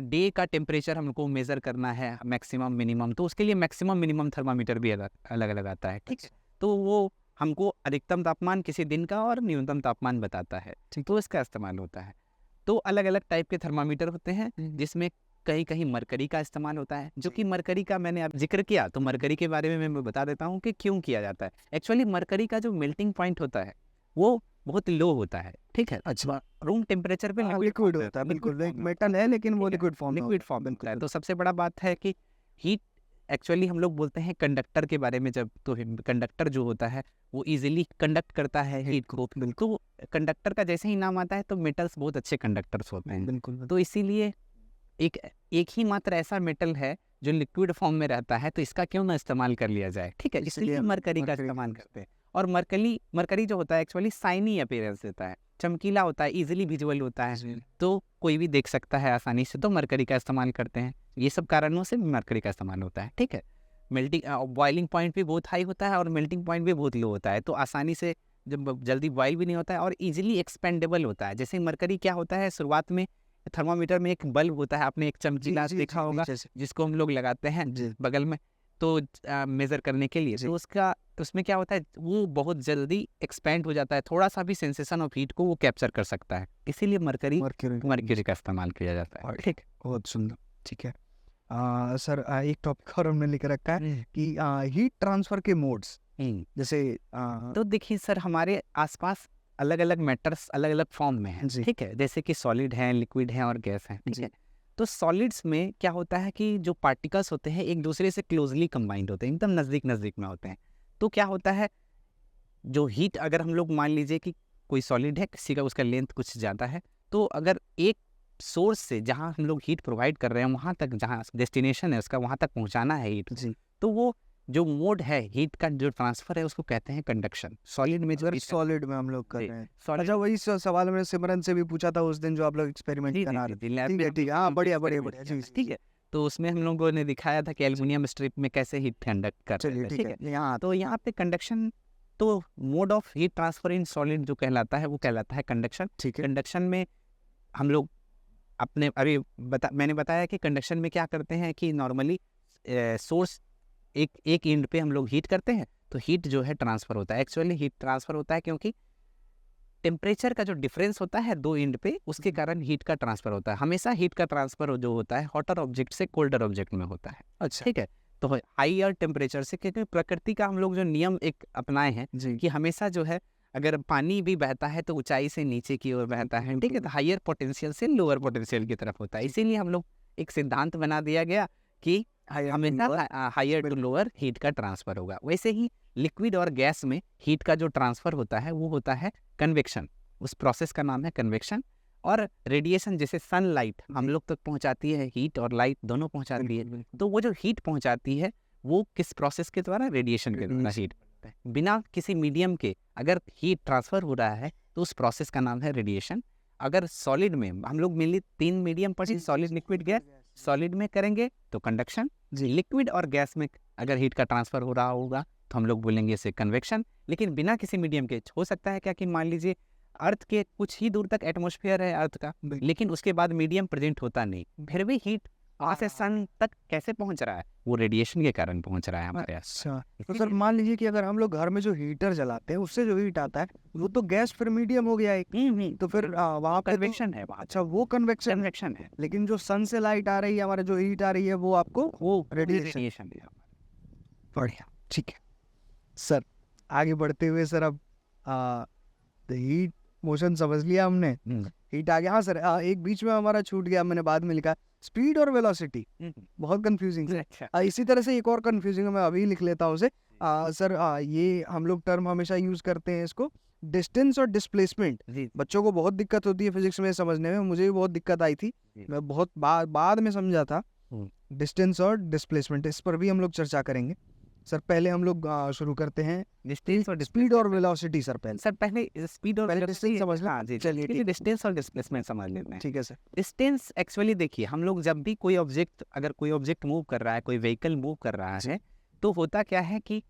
डे का टेम्परेचर हमको मेज़र करना है मैक्सिमम मिनिमम, तो उसके लिए मैक्सिमम मिनिमम थर्मामीटर भी अलग अलग आता है। ठीक है, तो वो हमको अधिकतम तापमान किसी दिन का और न्यूनतम तापमान बताता है, तो इसका इस्तेमाल होता है। तो अलग अलग टाइप के थर्मामीटर होते हैं जिसमें कहीं कहीं मरकरी का इस्तेमाल होता है, जो कि मरकरी का मैंने अब जिक्र किया, तो मरकरी के बारे में मैं बता देता हूँ कि क्यों किया जाता है। एक्चुअली मरकरी का जो मेल्टिंग पॉइंट होता है वो बहुत लो होता है। ठीक है, अच्छा, रूम टेम्परेचर पे लिक्विड होता है, बिल्कुल मेटल है लेकिन वो लिक्विड फॉर्म होता है। तो सबसे बड़ा बात है कि हीट, एक्चुअली हम लोग बोलते हैं कंडक्टर के बारे में जब, तो कंडक्टर जो होता है वो इजीली कंडक्ट करता है हीट को। तो कंडक्टर का जैसे ही नाम आता है तो मेटल्स बहुत अच्छे कंडक्टर्स होते हैं। बिल्कुल, तो इसीलिए एक ही मात्र ऐसा मेटल है जो लिक्विड फॉर्म में रहता है, तो इसका क्यों ना इस्तेमाल कर लिया जाए। ठीक है, इसलिए मरकरी का इस्तेमाल करते हैं। और मरकरी जो होता है एक्चुअली शाइनी अपीयरेंस देता है, चमकीला होता है, इजीली विजुअल होता है, तो कोई भी देख सकता है आसानी से, तो मरकरी का इस्तेमाल करते हैं। ये सब कारणों से मरकरी का इस्तेमाल होता है। ठीक है, मेल्टिंग बॉइलिंग पॉइंट भी बहुत हाई होता है और मेल्टिंग पॉइंट भी बहुत लो होता है, तो आसानी से जब जल्दी बॉइल भी नहीं होता है और इजीली एक्सपेंडेबल होता है। जैसे मरकरी क्या होता है, शुरुआत में थर्मामीटर में एक बल्ब होता है, आपने एक चमकीला देखा होगा जिसको हम लोग लगाते हैं बगल में, तो मेज़र करने के लिए, तो उसमें क्या होता है, वो बहुत जल्दी एक्सपेंड हो जाता है, थोड़ा सा भी सेंसेशन ऑफ हीट को वो कैप्चर कर सकता है, इसीलिए मरकरी का इस्तेमाल किया जाता है। ठीक, बहुत सुंदर। ठीक है सर, एक टॉपिक और हमने लिख रखा है कि हीट ट्रांसफर के मोड्स, जैसे तो देखिए सर, हमारे आसपास अलग अलग मैटर्स अलग अलग फॉर्म में हैं। ठीक है, जैसे कि सॉलिड है, लिक्विड है और गैस है। ठीक है, तो सॉलिड्स में क्या होता है कि जो पार्टिकल्स होते हैं एक दूसरे से क्लोजली कंबाइंड होते हैं, एकदम नज़दीक नज़दीक में होते हैं। तो क्या होता है, जो हीट, अगर हम लोग मान लीजिए कि कोई सॉलिड है, किसी का उसका लेंथ कुछ ज़्यादा है, तो अगर एक सोर्स से जहाँ हम लोग हीट प्रोवाइड कर रहे हैं वहाँ तक, जहाँ डेस्टिनेशन है उसका, वहाँ तक पहुँचाना है हीट, तो वो जो मोड है हीट का जो ट्रांसफर है उसको कहते हैं कंडक्शन। सॉलिड में जो सॉलिड में हम लोग कर रहे हैं। अच्छा, वही सवाल मैंने सिमरन से भी पूछा था उस दिन जो आप लोग एक्सपेरिमेंट करा रहे थे। ठीक है, हाँ, बढ़िया। ठीक है, तो उसमें हम लोगों ने दिखाया था कि एल्युमिनियम स्ट्रिप में कैसे हीट कंडक्ट करते हैं। ठीक है, यहाँ तो यहाँ पे कंडक्शन, तो mode of heat transfer in solid जो कहलाता है वो कहलाता है कंडक्शन। ठीक है, कंडक्शन में हम लोग अपने मैंने बताया कि कंडक्शन में क्या करते हैं कि नॉर्मली सोर्स एक एंड पे हम लोग हीट करते हैं, तो हीट जो है ट्रांसफर होता है। एक्चुअली हीट ट्रांसफर होता है क्योंकि टेम्परेचर का जो डिफरेंस होता है दो एंड पे, उसके कारण हीट का ट्रांसफर होता है। हमेशा हीट का ट्रांसफर जो होता है हॉटर ऑब्जेक्ट से कोल्डर ऑब्जेक्ट में होता है। अच्छा, ठीक है, तो हाईयर टेम्परेचर से, क्योंकि प्रकृति का हम लोग जो नियम एक अपनाए हैं कि हमेशा जो है अगर पानी भी बहता है तो ऊंचाई से नीचे की ओर बहता है। ठीक है, तो हाईयर पोटेंशियल से लोअर पोटेंशियल की तरफ होता है। इसीलिए हम लोग एक सिद्धांत बना दिया गया कि हमेशा हायर टू लोअर हीट का ट्रांसफर होगा। वैसे ही लिक्विड और गैस में हीट का जो ट्रांसफर होता है वो होता है कन्वेक्शन, उस प्रोसेस का नाम है कन्वेक्शन। और रेडिएशन, जैसे सनलाइट हम लोग तक पहुंचाती है, हीट और लाइट दोनों पहुंचाती है, तो वो जो हीट पहुंचाती है वो किस प्रोसेस के द्वारा, रेडिएशन के द्वारा हीट। बिना किसी मीडियम के अगर हीट ट्रांसफर हो रहा है तो उस प्रोसेस का नाम है रेडिएशन। अगर सॉलिड में हम लोग मेनली 3 मीडियम पढ़े, सॉलिड, लिक्विड, गैस। सॉलिड में करेंगे तो कंडक्शन, लिक्विड और गैस में अगर हीट का ट्रांसफर हो रहा होगा तो हम लोग बोलेंगे इसे कन्वेक्शन। लेकिन बिना किसी मीडियम के हो सकता है क्या कि मान लीजिए अर्थ के कुछ ही दूर तक एटमॉस्फेयर है अर्थ का, लेकिन उसके बाद मीडियम प्रेजेंट होता नहीं, फिर भी हीट वहाँ से सन तक कैसे पहुँच रहा है, वो रेडिएशन के कारण पहुँच रहा है हमारे। अच्छा, तो सर मान लीजिए कि अगर हम लोग घर में जो हीटर जलाते हैं उससे जो हीट आता है वो तो गैस फिर मीडियम हो गया एक, तो फिर वहाँ कन्वेक्शन है। अच्छा, वो कन्वेक्शन है, लेकिन जो सन से लाइट आ रही है, हमारे जो हीट आ रही है वो आपको वो रेडिएशन है। बढ़िया, ठीक है सर। आगे बढ़ते हुए सर, अब द हीट मोशन समझ लिया हमने, हीट आ गया। हाँ सर, एक बीच में हमारा छूट गया, मैंने बाद में लिखा स्पीड और वेलोसिटी, बहुत कंफ्यूजिंग। अच्छा इसी तरह से एक और कंफ्यूजिंग है, मैं अभी लिख लेता हूँ उसे। सर ये हम लोग टर्म हमेशा यूज करते हैं इसको, डिस्टेंस और डिस्प्लेसमेंट। जी बच्चों को बहुत दिक्कत होती है फिजिक्स में समझने में, मुझे भी बहुत दिक्कत आई थी, जी। मैं बहुत बाद में समझा था। हम्म। डिस्टेंस और डिस्प्लेसमेंट, इस पर भी हम लोग चर्चा करेंगे। सर पहले हम लोग शुरू करते हैं डिस्टेंस और स्पीड और displacement। वेलोसिटी। सर पहले सर पहले स्पीड और पहले velocity- distance समझ लें। हाँ जी, चलिए, ठीक है। डिस्टेंस और डिस्प्लेसमेंट समझ लेते हैं। ठीक है सर। डिस्टेंस एक्चुअली देखिए, हम लोग जब भी कोई ऑब्जेक्ट, अगर कोई ऑब्जेक्ट मूव कर रहा है, कोई व्हीकल मूव कर रहा है, तो होता क्या है कि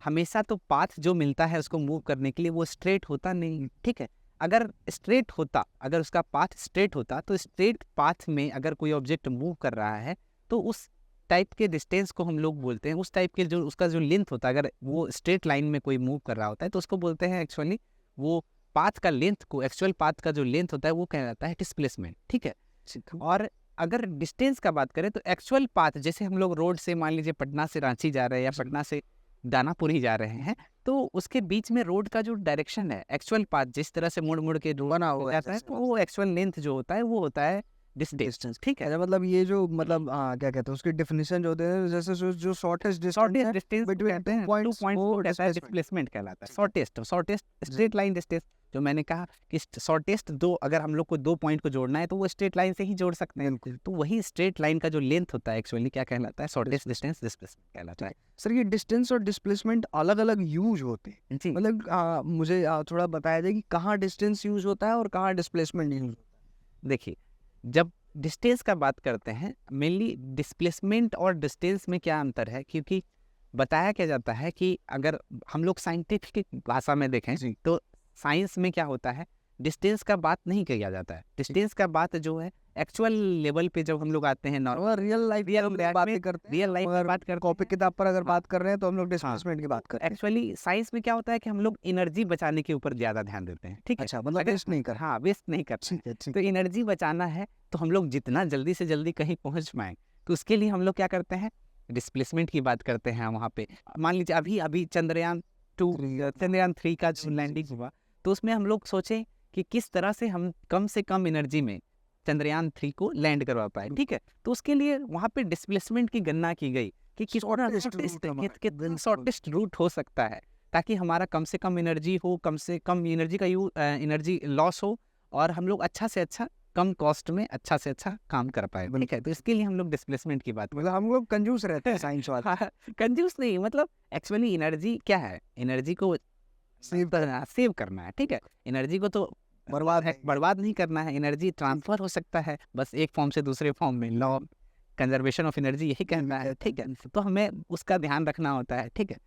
हमेशा तो पाथ जो मिलता है उसको मूव करने के लिए वो स्ट्रेट होता नहीं, ठीक है। अगर स्ट्रेट होता, अगर उसका पाथ स्ट्रेट होता, तो स्ट्रेट पाथ में अगर कोई ऑब्जेक्ट मूव कर रहा है तो उस टाइप के डिस्टेंस को हम लोग बोलते हैं, उस टाइप के जो उसका जो लेंथ होता है, अगर वो स्ट्रेट लाइन में कोई मूव कर रहा होता है तो उसको बोलते हैं एक्चुअली, वो पाथ का लेंथ को, एक्चुअल पाथ का जो लेंथ होता है वो कहलाता है डिस्प्लेसमेंट, ठीक है। और अगर डिस्टेंस का बात करें तो एक्चुअल पाथ, जैसे हम लोग रोड से मान लीजिए पटना से रांची जा रहे हैं या पटना से दानापुर ही जा रहे हैं, तो उसके बीच में रोड का जो डायरेक्शन है, एक्चुअल पाथ जिस तरह से मुड़ मुड़ के बना हुआ है जाता है, तो वो एक्चुअल लेंथ जो होता है वो होता है डिस्टेंस, ठीक है। अच्छा, मतलब ये जो मतलब क्या कहते हैं उसकी डेफिनेशन जो होते हैं, जैसे जो शॉर्टेस्ट डिस्टेंस है डिस्टेंस between कहते हैं, two points, वो displacement। डिस्प्लेसमेंट कहलाता है। शॉर्टेस्ट स्ट्रेट लाइन डिस्टेंस, जो मैंने कहा कि शॉर्टेस्ट दो, अगर हम लोग को दो पॉइंट को जोड़ना है तो वो स्ट्रेट लाइन से ही जोड़ सकते हैं, बिल्कुल। तो वही स्ट्रेट लाइन का जो लेंथ होता है एक्चुअली क्या कहलाता है, शॉर्टेस्ट डिस्टेंस डिस्प्लेसमेंट कहलाता है। सर ये डिस्टेंस और डिस्प्लेसमेंट अलग अलग यूज होते हैं, जी, मतलब मुझे थोड़ा बताया जाए कि कहाँ डिस्टेंस यूज होता है और कहाँ डिस्प्लेसमेंट यूज होता है। देखिए, जब डिस्टेंस का बात करते हैं, मेनली डिस्प्लेसमेंट और डिस्टेंस में क्या अंतर है, क्योंकि बताया क्या जाता है कि अगर हम लोग साइंटिफिक भाषा में देखें तो साइंस में क्या होता है, डिस्टेंस का बात नहीं किया जाता है। डिस्टेंस का बात जो है एक्चुअल लेवल पे जब हम लोग आते हैं, और रियल लाइफ बातें करते हैं, रियल लाइफ अगर की बात करते कॉपी हैं, किताब पर अगर बात कर रहे हैं तो हम लोग डिस्प्लेसमेंट की बात करते हैं। एक्चुअली साइंस में क्या होता है कि हम लोग एनर्जी बचाने के ऊपर ज्यादा ध्यान देते हैं, ठीक है। अच्छा, मतलब अगर- वेस्ट नहीं कर। हाँ, वेस्ट नहीं करते ठीक है, ठीक तो एनर्जी बचाना है, तो हम लोग जितना जल्दी से जल्दी कहीं पहुंच पाए, तो उसके लिए हम लोग क्या करते हैं, डिस्प्लेसमेंट की बात करते हैं। वहाँ पे मान लीजिए अभी अभी चंद्रयान 3 का जो लैंडिंग हुआ, तो उसमें हम लोग सोचे कि किस तरह से हम कम से कम एनर्जी में चंद्रयान 3 को लैंड करवा पाए, ठीक है। तो उसके लिए वहाँ पे डिस्प्लेसमेंट की गणना की गई कि कितना शॉर्टेस्ट रूट हो सकता है, ताकि हमारा कम से कम एनर्जी हो, कम से कम एनर्जी का एनर्जी लॉस हो, और हम लोग अच्छा से अच्छा, कम कॉस्ट में अच्छा से अच्छा काम कर पाए, ठीक है। तो इसके लिए हम लोग डिस्प्लेसमेंट की बात मतलब हम लोग कंजूस रहते हैं साइंस वाले। हाँ, कंजूस नहीं, मतलब एक्चुअली एनर्जी क्या है, एनर्जी को सेव करना है, ठीक है। एनर्जी को तो बर्बाद नहीं करना है, एनर्जी ट्रांसफर हो सकता है बस एक फॉर्म से दूसरे फॉर्म में, लॉ कंजर्वेशन ऑफ एनर्जी यही कहना है, ठीक है। तो हमें उसका ध्यान रखना होता है, ठीक है।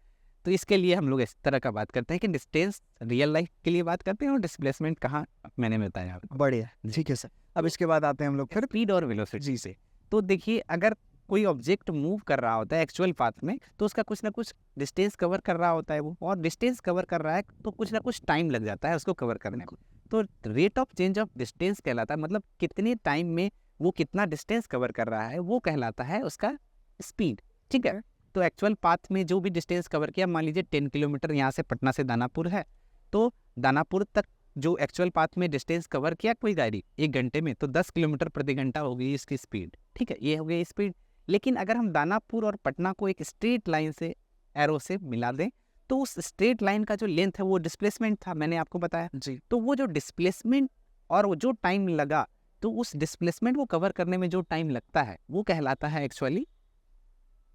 तो इसके लिए हम लोग इस तरह का बात करते हैं कि डिस्टेंस रियल लाइफ के लिए बात करते हैं, और डिस्प्लेसमेंट कहाँ मैंने बताया आपको। बढ़िया, ठीक है सर। अब इसके बाद आते हैं हम लोग फिर स्पीड और वेलोसिटी से। तो देखिए, अगर कोई ऑब्जेक्ट मूव कर रहा होता है एक्चुअल पाथ में, तो उसका कुछ ना कुछ डिस्टेंस कवर कर रहा होता है वो, और डिस्टेंस कवर कर रहा है तो कुछ ना कुछ टाइम लग जाता है उसको कवर करने में। तो rate of change of distance कहलाता है, मतलब कितने टाइम में वो कितना डिस्टेंस कवर कर रहा है वो कहलाता है उसका स्पीड, ठीक है। तो एक्चुअल पाथ में जो भी डिस्टेंस कवर किया, मान लीजिए 10 किलोमीटर यहाँ से पटना से दानापुर है, तो दानापुर तक जो एक्चुअल पाथ में डिस्टेंस कवर किया कोई गाड़ी 1 घंटे में, तो 10 किलोमीटर प्रति घंटा हो गई इसकी स्पीड, ठीक है, ये हो गई स्पीड। लेकिन अगर हम दानापुर और पटना को एक स्ट्रेट लाइन से एरो से मिला दें, तो उस स्ट्रेट लाइन का जो लेंथ है वो डिस्प्लेसमेंट था, मैंने आपको बताया जी। तो वो जो डिस्प्लेसमेंट और वो जो टाइम लगा, तो उस डिस्प्लेसमेंट को कवर करने में जो टाइम लगता है वो कहलाता है एक्चुअली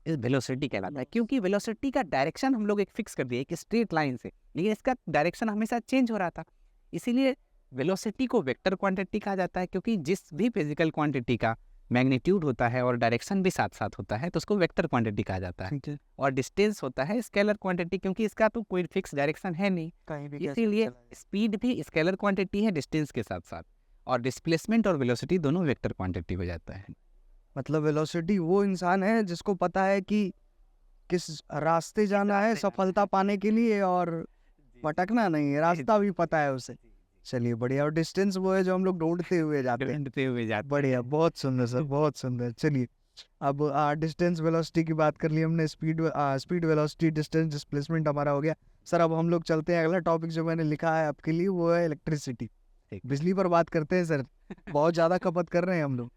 वेलोसिटी कहलाता है, क्योंकि वेलोसिटी का डायरेक्शन हम लोग एक फिक्स कर दिए एक स्ट्रेट लाइन से, लेकिन इसका डायरेक्शन हमेशा चेंज हो रहा था। इसीलिए वेलोसिटी को वेक्टर क्वांटिटी कहा जाता है, क्योंकि जिस भी फिजिकल क्वांटिटी का मैग्नीट्यूड होता है और डायरेक्शन भी साथ साथ होता है तो उसको वेक्टर क्वांटिटी कहा जाता है। ठीक है, और डिस्टेंस होता है स्केलर क्वांटिटी, क्योंकि इसका तो कोई फिक्स डायरेक्शन है नहीं, कहीं भी इसीलिए स्पीड भी स्केलर क्वांटिटी है डिस्टेंस के साथ साथ, और डिस्प्लेसमेंट और वेलोसिटी दोनों वेक्टर क्वांटिटी हो जाता है। मतलब वेलोसिटी वो इंसान है जिसको पता है कि किस रास्ते जाना है सफलता पाने के लिए, और भटकना नहीं है, रास्ता भी पता है उसे। चलिए बढ़िया। और डिस्टेंस वो है जो हम लोग ढूंढते हुए जाते हैं। ढूंढते हुए जाते बढ़िया, बहुत सुंदर सर, बहुत सुंदर। चलिए अब डिस्टेंस वेलोसिटी की बात कर ली हमने, स्पीड वेलोसिटी डिस्टेंस डिस्प्लेसमेंट हमारा हो गया। सर अब हम लोग चलते हैं, अगला टॉपिक जो मैंने लिखा है आपके लिए वो है इलेक्ट्रिसिटी। ठीक। बिजली पर बात करते हैं सर, बहुत ज्यादा खपत कर रहे हैं हम लोग।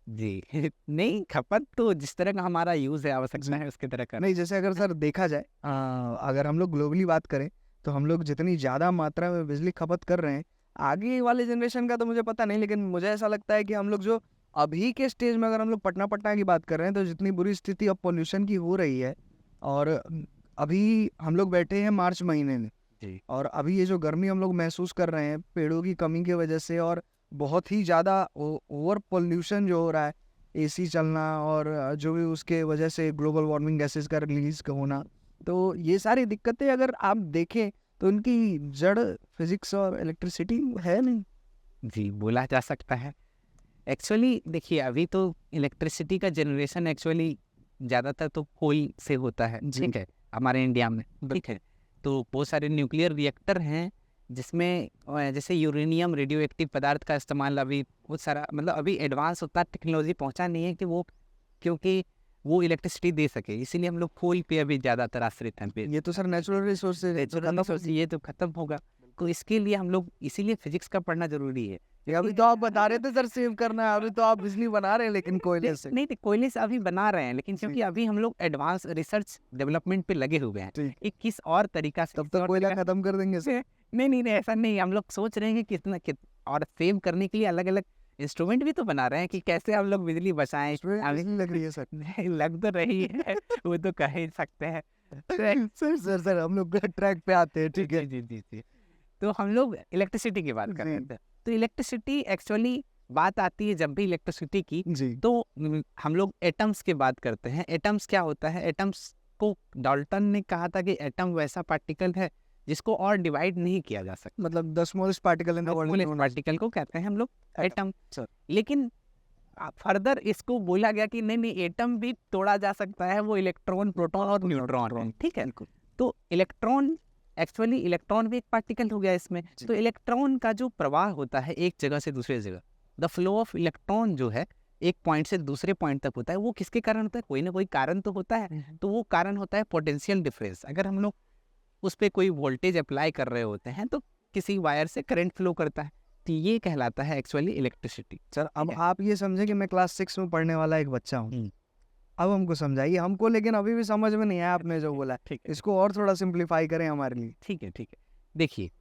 जी नहीं, खपत तो जिस तरह का हमारा यूज है, आवश्यकता है, उसकी तरह कर। नहीं जैसे अगर सर देखा जाए, अगर हम लोग ग्लोबली बात करें तो हम लोग जितनी ज़्यादा मात्रा में बिजली खपत कर रहे हैं, आगे वाले जनरेशन का तो मुझे पता नहीं, लेकिन मुझे ऐसा लगता है कि हम लोग जो अभी के स्टेज में अगर हम लोग पटना पटना की बात कर रहे हैं, तो जितनी बुरी स्थिति अब पोल्यूशन की हो रही है, और अभी हम लोग बैठे हैं मार्च महीने में, जी और अभी ये जो गर्मी हम लोग महसूस कर रहे हैं पेड़ों की कमी की वजह से, और बहुत ही ज़्यादा ओवर पोल्यूशन जो हो रहा है, एसी चलना, और जो भी उसके वजह से ग्लोबल वार्मिंग गैसेस का रिलीज का होना, तो ये सारी दिक्कतें अगर आप देखें तो इनकी जड़ फिजिक्स और इलेक्ट्रिसिटी है नहीं। जी, बोला जा सकता है। एक्चुअली देखिए, अभी तो इलेक्ट्रिसिटी का जनरेशन एक्चुअली ज़्यादातर तो कोल से होता है, ठीक है, हमारे इंडिया में, ठीक है। तो बहुत सारे न्यूक्लियर रिएक्टर हैं जिसमें जैसे यूरेनियम रेडियो एक्टिव पदार्थ का इस्तेमाल अभी बहुत सारा, मतलब अभी एडवांस उतना टेक्नोलॉजी पहुंचा नहीं है कि वो, क्योंकि वो इलेक्ट्रिसिटी दे सके, इसीलिए हम लोग कोल पे अभी ज़्यादातर आश्रित हैं। ये तो सर नेचुरल रिसोर्स ये तो खत्म होगा, तो इसके लिए हम लोग, इसीलिए फिजिक्स का पढ़ना जरूरी है। अभी तो आप बता रहे थे सर सेव करना है, अभी तो आप बिजली बना रहे हैं लेकिन कोयले से। नहीं, कोयले से अभी बना रहे हैं, लेकिन क्योंकि अभी हम लोग एडवांस रिसर्च डेवलपमेंट पे लगे हुए हैं, ठीक। एक किस और तरीका से, तब तक कोयला खत्म कर देंगे सर। नहीं, ऐसा नहीं, हम लोग सोच रहे हैं कि और सेव करने के लिए अलग अलग इंस्ट्रूमेंट भी तो बना रहे हैं कि कैसे हम लोग बिजली बचाएं। नहीं लग रही है सर। नहीं, लग तो रही है, वो तो कह ही सकते हैं। सर हम लोग ट्रैक पे आते हैं, ठीक है। जी। तो हम लोग इलेक्ट्रिसिटी की बात कर रहे थे, तो इलेक्ट्रिसिटी एक्चुअली बात आती है जब भी इलेक्ट्रिसिटी की, तो हम लोग एटम्स की बात करते हैं। एटम्स क्या होता है? एटम्स को डाल्टन ने कहा था कि एटम वैसा पार्टिकल है जिसको और डिवाइड नहीं किया जा सकता, मतलब the smallest particle in the world, particle को कहते हैं हम लोग एटम। सर लेकिन फर्दर इसको बोला गया कि नहीं, एटम भी तोड़ा जा सकता है, वो इलेक्ट्रॉन, प्रोटॉन और न्यूट्रॉन, ठीक है। तो इलेक्ट्रॉन, एक्चुअली इलेक्ट्रॉन भी एक पार्टिकल हो गया इसमें। तो इलेक्ट्रॉन का जो प्रवाह होता है एक जगह से दूसरे जगह, द फ्लो ऑफ इलेक्ट्रॉन जो है एक पॉइंट से दूसरे पॉइंट तक होता है, वो किसके कारण होता है? कोई ना कोई कारण तो होता है। तो वो कारण होता है पोटेंशियल डिफरेंस। अगर हम लोग उस पर कोई वोल्टेज अप्लाई कर रहे होते हैं तो किसी वायर से करंट फ्लो करता है, तो ये कहलाता है एक्चुअली इलेक्ट्रिसिटी। सर अब आप ये समझे कि मैं क्लास 6 में पढ़ने वाला एक बच्चा हूँ, अब हमको समझाइए हमको, लेकिन अभी भी समझ में नहीं आया आपने जो बोला। ठीक है, इसको और थोड़ा सिंप्लीफाई करें हमारे लिए। ठीक है। देखिए,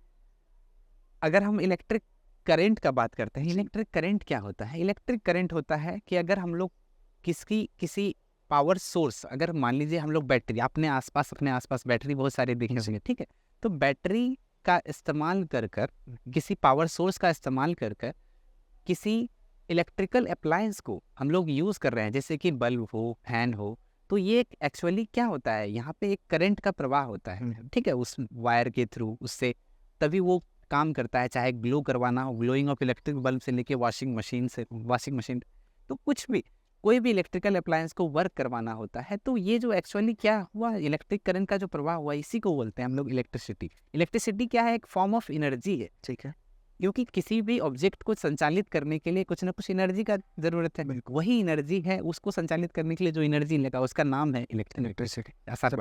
अगर हम इलेक्ट्रिक करंट का बात करते हैं, इलेक्ट्रिक करंट क्या होता है? इलेक्ट्रिक करंट होता है कि अगर हम लोग किसी पावर सोर्स, अगर मान लीजिए हम लोग बैटरी, अपने आसपास बैटरी बहुत सारे देखे होंगे, ठीक है, तो बैटरी का इस्तेमाल कर किसी पावर सोर्स का इस्तेमाल कर किसी इलेक्ट्रिकल अप्लायंस को हम लोग यूज़ कर रहे हैं, जैसे कि बल्ब हो, फैन हो, तो ये एक्चुअली क्या होता है, यहाँ पे एक करंट का प्रवाह होता है, ठीक है, उस वायर के थ्रू, उससे तभी वो काम करता है। चाहे ग्लो करवाना हो, ग्लोइंग ऑफ इलेक्ट्रिक बल्ब से लेके वॉशिंग मशीन, तो कुछ भी, कोई भी इलेक्ट्रिकल अप्लायंस को वर्क करवाना होता है, तो ये जो एक्चुअली क्या हुआ, इलेक्ट्रिक करंट का जो प्रवाह हुआ, इसी को बोलते हैं हम लोग इलेक्ट्रिसिटी। इलेक्ट्रिसिटी क्या है? एक फॉर्म ऑफ एनर्जी है, ठीक है, क्योंकि किसी भी ऑब्जेक्ट को संचालित करने के लिए कुछ ना कुछ एनर्जी का जरूरत है, वही एनर्जी है, उसको संचालित करने के लिए जो एनर्जी लगा उसका नाम है इलेक्ट्रिसिटी।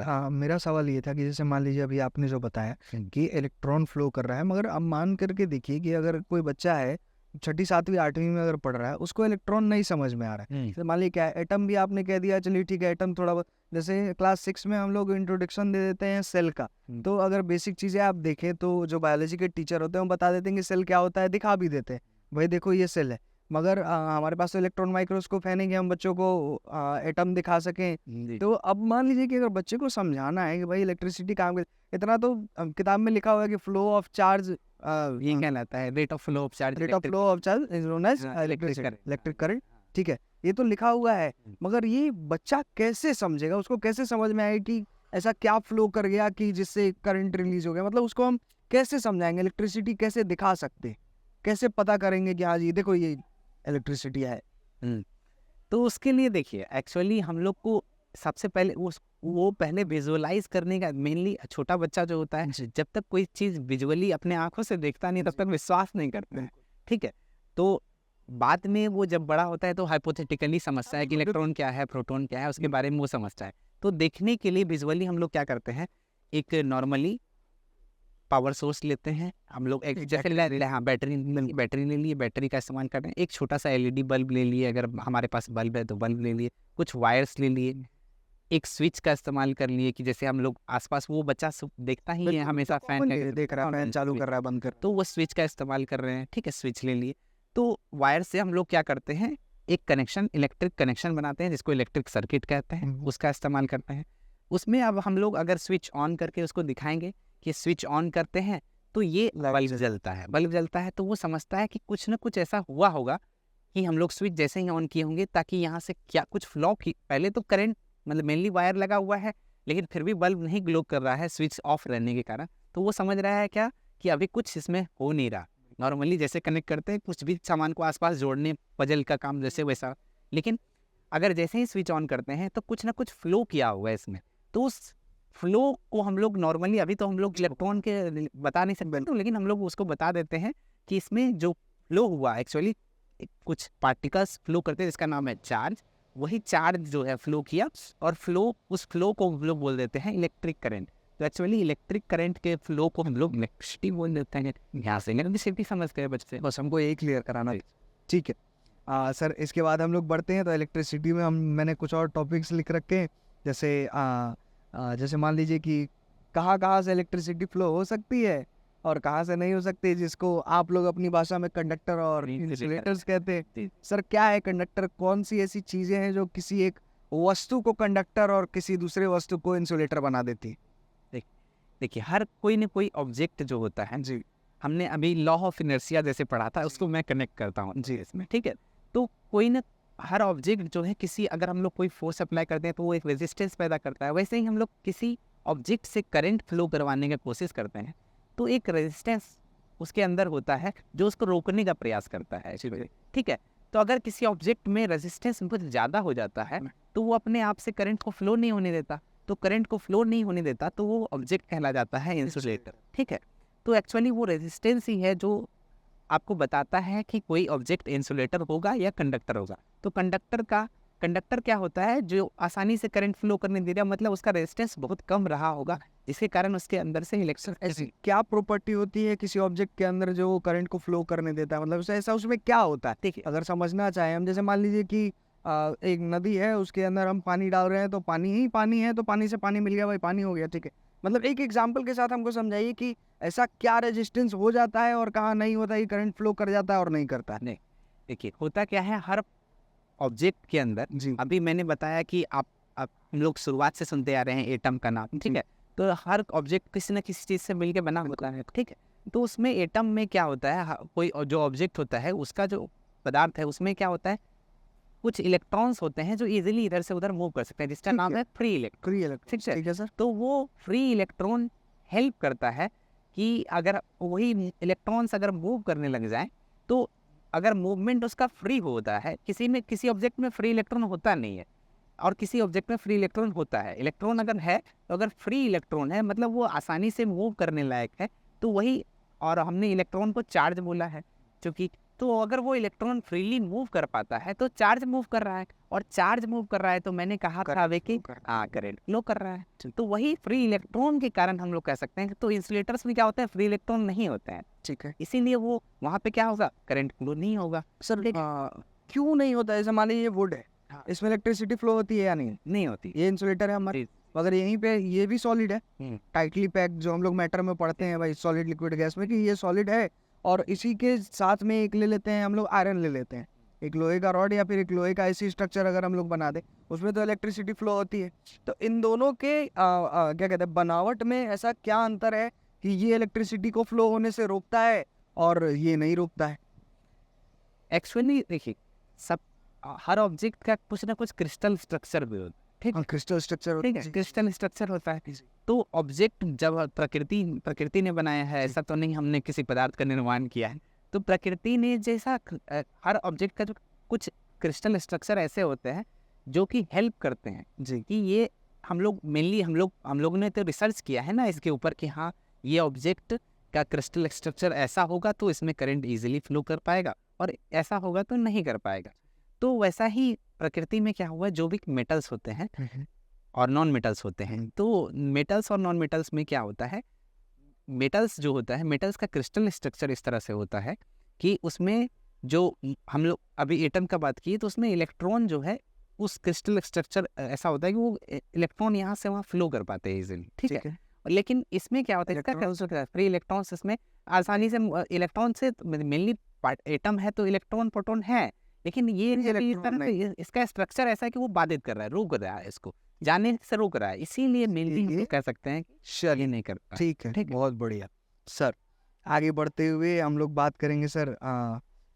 हाँ, मेरा सवाल ये था कि जैसे मान लीजिए अभी आपने जो बताया कि इलेक्ट्रॉन फ्लो कर रहा है, मगर अब मान करके देखिए कि अगर कोई बच्चा है 6ठी 7वीं 8वीं में अगर पढ़ रहा है, उसको इलेक्ट्रॉन नहीं समझ में आ रहा है, तो मान लीजिए क्या है, एटम भी आपने कह दिया, चलिए ठीक है, एटम थोड़ा बहुत, जैसे क्लास 6 में हम लोग इंट्रोडक्शन दे देते हैं सेल का, तो अगर बेसिक चीज़ें आप देखें तो जो बायोलॉजी के टीचर होते हैं वो बता देते हैं कि सेल क्या होता है, दिखा भी देते हैं, भाई देखो ये सेल है, मगर हमारे पास तो इलेक्ट्रॉन माइक्रोस्कोप है नहीं कि हम बच्चों को एटम दिखा सकें। तो अब मान लीजिए कि अगर बच्चे को समझाना है कि भाई इलेक्ट्रिसिटी काम कर, इतना तो किताब में लिखा हुआ है कि फ्लो ऑफ चार्ज, ये कहलाता है rate of flow of charge is known as electric current, ठीक है, ये तो लिखा हुआ है, मगर ये बच्चा कैसे समझेगा, उसको कैसे समझ में आएगा कि ऐसा क्या फ्लो कर गया कि जिससे करंट रिलीज हो गया, मतलब उसको हम कैसे समझाएंगे, इलेक्ट्रिसिटी कैसे दिखा सकते, कैसे पता करेंगे कि हाँ जी देखो ये इलेक्ट्रिसिटी है। तो उसके लिए देखिए, एक्चुअली हम लोग को सबसे पहले वो पहले विजुअलाइज करने का, मेनली छोटा बच्चा जो होता है, जब तक कोई चीज़ विजुअली अपने आंखों से देखता नहीं तब तक विश्वास नहीं करते हैं, ठीक है, तो बाद में वो जब बड़ा होता है तो हाइपोथेटिकली समझता है कि इलेक्ट्रॉन क्या है, प्रोटॉन क्या है, उसके बारे में वो समझता है। तो देखने के लिए विजुअली हम लोग क्या करते हैं, एक नॉर्मली पावर सोर्स लेते हैं हम लोग, एक जैसे बैटरी ले लिए, बैटरी का इस्तेमाल कर रहे हैं, एक छोटा सा एलईडी बल्ब ले लिए, अगर हमारे पास बल्ब है तो बल्ब ले लिए, कुछ वायर्स ले लिए, एक स्विच का इस्तेमाल कर लिए कि जैसे हम लोग आसपास, वो बच्चा देखता ही है हमेशा फैन देख रहा है, फैन चालू कर रहा है, बंद कर, तो वो स्विच का इस्तेमाल कर रहे हैं, ठीक है, स्विच ले लिए। तो वायर से हम लोग क्या करते हैं, एक कनेक्शन, इलेक्ट्रिक कनेक्शन बनाते हैं जिसको इलेक्ट्रिक सर्किट कहते हैं, उसका इस्तेमाल करते हैं। उसमें अब हम लोग अगर स्विच ऑन करके उसको दिखाएंगे कि स्विच ऑन करते हैं तो ये बल्ब जलता है, बल्ब जलता है, तो वो समझता है कि कुछ ना कुछ ऐसा हुआ होगा कि हम लोग स्विच जैसे ही ऑन किए होंगे ताकि यहाँ से क्या कुछ फ्लो की, पहले तो करंट मतलब मेनली वायर लगा हुआ है लेकिन फिर भी बल्ब नहीं ग्लो कर रहा है स्विच ऑफ रहने के कारण, तो वो समझ रहा है क्या कि अभी कुछ इसमें हो नहीं रहा। नॉर्मली जैसे कनेक्ट करते हैं कुछ भी सामान को आसपास जोड़ने, पजल का काम जैसे वैसा, लेकिन अगर जैसे ही स्विच ऑन करते हैं तो कुछ ना कुछ फ्लो किया हुआ है इसमें। तो उस फ्लो को हम लोग नॉर्मली, अभी तो हम लोग इलेक्ट्रॉन के बता नहीं सकते तो, लेकिन हम लोग उसको बता देते हैं कि इसमें जो फ्लो हुआ एक्चुअली कुछ पार्टिकल्स फ्लो करते हैं जिसका नाम है चार्ज, वही चार्ज जो है फ्लो किया, और फ्लो, उस फ्लो को हम लोग बोल देते हैं इलेक्ट्रिक करंट। तो एक्चुअली इलेक्ट्रिक करंट के फ्लो को हम लोग इलेक्ट्रिसिटी बोल देते हैं। यहाँ से इलेक्ट्रिसिटी समझ गए बच्चे, बस हमको यही क्लियर कराना है। ठीक है सर, इसके बाद हम लोग बढ़ते हैं तो इलेक्ट्रिसिटी में मैंने कुछ और टॉपिक्स लिख रखे हैं, जैसे जैसे मान लीजिए कि कहाँ कहाँ से इलेक्ट्रिसिटी फ्लो हो सकती है और कहाँ से नहीं हो सकती, जिसको आप लोग अपनी भाषा में कंडक्टर और इंसुलेटर्स कहते हैं। सर क्या है कंडक्टर, कौन सी ऐसी चीज़ें हैं जो किसी एक वस्तु को कंडक्टर और किसी दूसरे वस्तु को इंसुलेटर बना देती है? देखिए हर कोई ना कोई ऑब्जेक्ट जो होता है जी, हमने अभी लॉ ऑफ इनर्शिया जैसे पढ़ा था, उसको मैं कनेक्ट करता हूँ जी इसमें, ठीक है। तो कोई ना, हर ऑब्जेक्ट जो है किसी, अगर हम लोग कोई फोर्स अप्लाई करते हैं तो वो एक रेजिस्टेंस पैदा करता है, वैसे ही हम लोग किसी ऑब्जेक्ट से करंट फ्लो करवाने की कोशिश करते हैं तो एक रेजिस्टेंस उसके अंदर होता है जो उसको रोकने का प्रयास करता है, ठीक है। तो अगर किसी ऑब्जेक्ट में रेजिस्टेंस बहुत ज़्यादा हो जाता है तो वो अपने आप से करंट को फ्लो नहीं होने देता, तो करंट को फ्लो नहीं होने देता तो वो ऑब्जेक्ट कहला जाता है इंसुलेटर, ठीक है। तो एक्चुअली वो रेजिस्टेंस ही है जो आपको बताता है कि कोई ऑब्जेक्ट इंसुलेटर होगा या कंडक्टर होगा। तो कंडक्टर क्या होता है, जो आसानी से करंट फ्लो करने दे रहा, मतलब उसका रेजिस्टेंस बहुत कम रहा होगा जिसके कारण उसके अंदर से इलेक्ट्रिक। क्या प्रॉपर्टी होती है किसी ऑब्जेक्ट के अंदर जो करंट को फ्लो करने देता है, मतलब ऐसा उसमें क्या होता है? देखिए अगर समझना चाहें हम, जैसे मान लीजिए कि एक नदी है, उसके अंदर हम पानी डाल रहे हैं तो पानी ही पानी है, तो पानी से पानी मिल गया, भाई पानी हो गया, ठीक है। मतलब एक एग्जाम्पल के साथ हमको समझाइए कि ऐसा क्या रेजिस्टेंस हो जाता है और कहाँ नहीं होता है, करंट फ्लो कर जाता है और नहीं करता है। नहीं, देखिए होता क्या है, हर ऑब्जेक्ट के अंदर जी, अभी मैंने बताया कि आप हम लोग शुरुआत से सुनते आ रहे हैं एटम का नाम, ठीक है। तो हर ऑब्जेक्ट किसी न किसी चीज़ से मिलकर बना होता है, ठीक है। तो उसमें एटम में क्या होता है, कोई जो ऑब्जेक्ट होता है उसका जो पदार्थ है उसमें क्या होता है, कुछ इलेक्ट्रॉन्स होते हैं जो इजीली इधर से उधर मूव कर सकते हैं, जिसका नाम है फ्री इलेक्ट्रॉन, ठीक है सर। तो वो फ्री इलेक्ट्रॉन हेल्प करता है कि अगर वही इलेक्ट्रॉन्स अगर मूव करने लग जाए, तो अगर मूवमेंट उसका फ्री होता है, किसी ऑब्जेक्ट में फ्री इलेक्ट्रॉन होता नहीं है और किसी ऑब्जेक्ट में फ्री इलेक्ट्रॉन होता है। इलेक्ट्रॉन अगर है तो अगर फ्री इलेक्ट्रॉन है मतलब वो आसानी से मूव करने लायक है, तो वही, और हमने इलेक्ट्रॉन को चार्ज बोला है क्योंकि, तो अगर वो इलेक्ट्रॉन फ्रीली मूव कर पाता है तो चार्ज मूव कर रहा है, और चार्ज मूव कर रहा है तो मैंने कहा था वे कि करंट फ्लो कर रहा है, तो वही फ्री इलेक्ट्रॉन के कारण हम लोग कह सकते हैं। तो इंसुलेटर्स में क्या होता है, फ्री इलेक्ट्रॉन नहीं होते हैं, ठीक है, इसीलिए वो वहाँ पे क्या होगा, करंट फ्लो नहीं होगा। सर क्यों नहीं होता है? जैसे मान लीजिए वुड है, इसमें इलेक्ट्रिसिटी फ्लो होती है या नहीं होती? ये इंसुलेटर है हमारे, मगर यहीं पे ये भी सॉलिड है, टाइटली पैक्ड, जो हम लोग मैटर में पढ़ते हैं भाई सॉलिड लिक्विड गैस में, कि ये सॉलिड है, और इसी के साथ में एक ले लेते हैं हम लोग, आयरन ले लेते हैं, एक लोहे का रॉड या फिर एक लोहे का ऐसी स्ट्रक्चर अगर हम लोग बना दें, उसमें तो इलेक्ट्रिसिटी फ्लो होती है। तो इन दोनों के क्या कहते हैं, बनावट में ऐसा क्या अंतर है कि ये इलेक्ट्रिसिटी को फ्लो होने से रोकता है और ये नहीं रोकता है? एक्चुअली देखिए, सब हर ऑब्जेक्ट का कुछ ना कुछ क्रिस्टल स्ट्रक्चर भी होता है, ठीक है, क्रिस्टल स्ट्रक्चर, ठीक है, क्रिस्टल स्ट्रक्चर होता है। तो ऑब्जेक्ट जब प्रकृति ने बनाया है, ऐसा तो नहीं हमने किसी पदार्थ का निर्माण किया है, तो प्रकृति ने जैसा हर ऑब्जेक्ट का जो कुछ क्रिस्टल स्ट्रक्चर ऐसे होते हैं जो कि हेल्प करते हैं जी, कि ये हम लोग मेनली हम लोग ने तो रिसर्च किया है ना इसके ऊपर कि हाँ ये ऑब्जेक्ट का क्रिस्टल स्ट्रक्चर ऐसा होगा तो इसमें करंट इजीली फ्लो कर पाएगा, और ऐसा होगा तो नहीं कर पाएगा। तो वैसा ही प्रकृति में क्या हुआ, जो भी मेटल्स होते हैं और नॉन मेटल्स होते हैं, तो मेटल्स और नॉन मेटल्स में क्या होता है, मेटल्स जो होता है, मेटल्स का क्रिस्टल स्ट्रक्चर इस तरह से होता है कि उसमें जो हम लोग अभी एटम का बात किए, तो उसमें इलेक्ट्रॉन जो है उस क्रिस्टल स्ट्रक्चर ऐसा होता है कि वो इलेक्ट्रॉन यहाँ से वहाँ फ्लो कर पाते हैं इजीली, ठीक है। लेकिन इसमें क्या होता है, इसका कैंसिल होता है, फ्री इलेक्ट्रॉन्स इसमें आसानी से, इलेक्ट्रॉन से मेनली एटम है तो इलेक्ट्रॉन प्रोटॉन है, लेकिन ये इस तरह से इसका स्ट्रक्चर ऐसा है कि वो बाधित कर रहा है, रोक रहा है, इसको जाने से रोक रहा है, इसीलिए मेनली हम लोग कह सकते हैं कि ये नहीं करता। ठीक है, बहुत बढ़िया सर। आगे बढ़ते हुए हम लोग बात करेंगे sir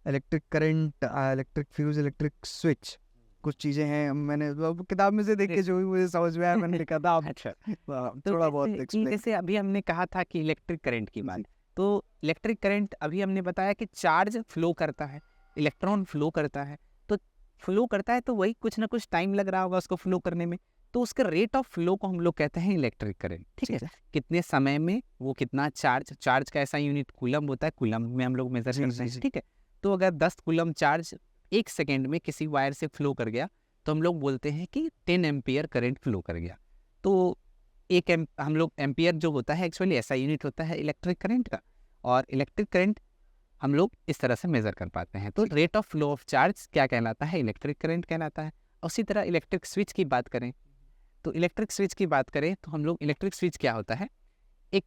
electric current, electric fuse, electric switch, कुछ चीजें हैं मैंने किताब में से देख के जो भी मुझे समझ में आया मैंने लिखा था। अच्छा, थोड़ा बहुत एक्सप्लेन। जैसे अभी हमने कहा था कि इलेक्ट्रिक करंट की बात, तो इलेक्ट्रिक करंट अभी हमने बताया कि चार्ज फ्लो करता है, इलेक्ट्रॉन फ्लो करता है, तो फ्लो करता है तो वही कुछ ना कुछ टाइम लग रहा होगा उसको फ्लो करने में, तो उसके रेट ऑफ फ्लो को हम लोग कहते हैं इलेक्ट्रिक करंट, ठीक है। कितने समय में वो कितना चार्ज का ऐसा यूनिट कूलम होता है, कूलम में हम लोग मेजर करते हैं, ठीक है। तो अगर 10 कूलम चार्ज 1 सेकेंड में किसी वायर से फ्लो कर गया तो हम लोग बोलते हैं कि 10 एम्पियर करंट फ्लो कर गया। तो हम लोग एम्पियर जो होता है एक्चुअली ऐसा यूनिट होता है इलेक्ट्रिक करंट का, और इलेक्ट्रिक करंट हम लोग इस तरह से मेजर कर पाते हैं। तो rate of flow of charge क्या कहलाता है, इलेक्ट्रिक करंट कहलाता है। उसी तरह इलेक्ट्रिक स्विच की बात करें, तो इलेक्ट्रिक स्विच की बात करें तो हम लोग इलेक्ट्रिक स्विच क्या होता है, एक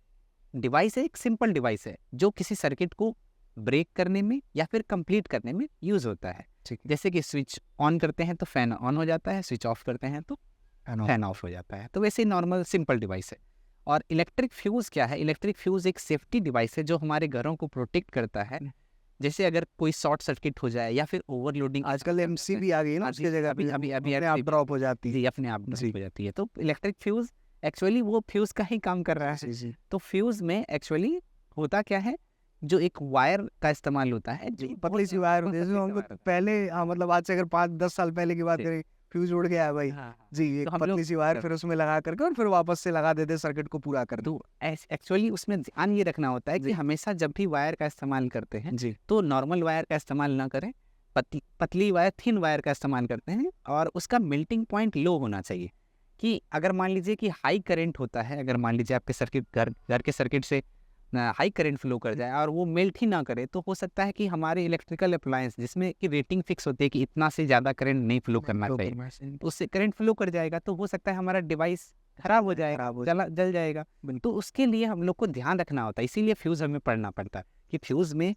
डिवाइस है, एक सिंपल डिवाइस है जो किसी सर्किट को ब्रेक करने में या फिर कंप्लीट करने में यूज होता है। जैसे कि स्विच ऑन करते हैं तो फैन ऑन हो जाता है, स्विच ऑफ करते हैं तो फैन ऑफ हो जाता है, तो वैसे नॉर्मल सिंपल डिवाइस है। और इलेक्ट्रिक फ्यूज क्या है, इलेक्ट्रिक फ्यूज एक सेफ्टी डिवाइस है जो हमारे घरों को प्रोटेक्ट करता है। जैसे अगर कोई शॉर्ट सर्किट हो जाए या फिर ओवरलोडिंग, आजकल एमसी भी आ गई ना उसकी जगह, अभी अपने आप ड्रॉप हो जाती है। जी, अपने आप ड्रॉप हो जाती है। तो इलेक्ट्रिक फ्यूज एक्चुअली वो फ्यूज का ही काम कर रहा है। तो फ्यूज में एक्चुअली होता क्या है, जो एक वायर का इस्तेमाल होता है, जी, पतली सी वायर होती है जिसमें हम लोग पहले मतलब आज से अगर 5-10 साल पहले की बात करें, फ्यूज उड़ गया है भाई, जी, एक पतली सी वायर फिर उसमें लगा करके और फिर वापस से लगा देते सर्किट को पूरा कर दो। एक्चुअली उसमें ध्यान ये रखना होता है कि हमेशा जब भी वायर का इस्तेमाल करते हैं जी, तो नॉर्मल वायर का इस्तेमाल ना करें, पतली वायर, थिन वायर का इस्तेमाल करते हैं, और उसका मेल्टिंग पॉइंट लो होना चाहिए। कि अगर मान लीजिए कि हाई करंट होता है, अगर मान लीजिए आपके सर्किट घर के सर्किट से हाई करंट फ्लो कर जाए और वो मेल्ट ही ना करे, तो हो सकता है कि हमारे इलेक्ट्रिकल अप्लायंस जिसमें कि रेटिंग फिक्स होती है कि इतना से ज़्यादा करंट नहीं फ्लो करना चाहिए, तो उससे करंट फ्लो कर जाएगा तो हो सकता है हमारा डिवाइस खराब हो जाएगा, जल जाएगा। तो उसके लिए हम लोग को ध्यान रखना होता है, इसीलिए फ्यूज़ हमें पढ़ना पड़ता है कि फ्यूज़ में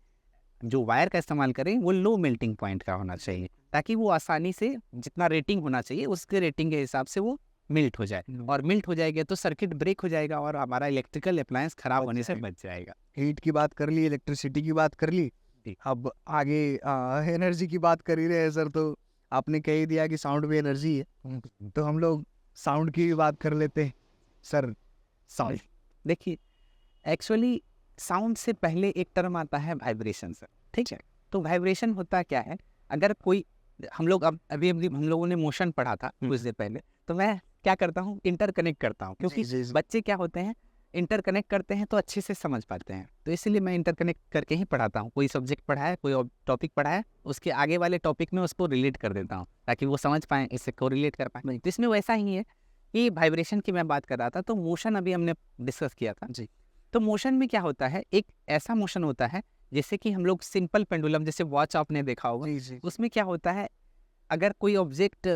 जो वायर का इस्तेमाल करें वो लो मेल्टिंग पॉइंट का होना चाहिए, ताकि वो आसानी से जितना रेटिंग होना चाहिए उसके रेटिंग के हिसाब से वो मिल्ट हो जाए, और मिल्ट हो जाएगा तो सर्किट ब्रेक हो जाएगा और हमारा इलेक्ट्रिकल अप्लायंस खराब होने से बच जाएगा। हीट की बात कर ली, इलेक्ट्रिसिटी की बात कर ली, अब आगे एनर्जी की बात कर ही रहे हैं सर, तो आपने कह ही दिया कि साउंड भी एनर्जी है, तो हम लोग साउंड की भी बात कर लेते हैं सर। साउंड देखिए, एक्चुअली साउंड से पहले एक टर्म आता है वाइब्रेशन सर, ठीक है। तो वाइब्रेशन होता क्या है, अगर कोई हम लोग अभी हम लोगों ने मोशन पढ़ा था कुछ देर पहले, तो मैं क्या करता हूँ, इंटरकनेक्ट करता हूँ, क्योंकि बच्चे क्या होते हैं इंटरकनेक्ट करते हैं तो अच्छे से समझ पाते हैं, तो इसलिए मैं इंटरकनेक्ट करके ही पढ़ाता हूँ। कोई सब्जेक्ट पढ़ाया, कोई टॉपिक पढ़ाया, उसके आगे वाले टॉपिक में उसको रिलेट कर देता हूँ ताकि वो समझ पाएँ, इससे को रिलेट कर पाएँ। तो इसमें वैसा ही है कि वाइब्रेशन की मैं बात कर रहा था, तो मोशन अभी हमने डिस्कस किया था जी। तो मोशन में क्या होता है, एक ऐसा मोशन होता है जैसे कि हम लोग सिंपल पेंडुलम, जैसे वॉच आपने देखा होगा, उसमें क्या होता है, अगर कोई ऑब्जेक्ट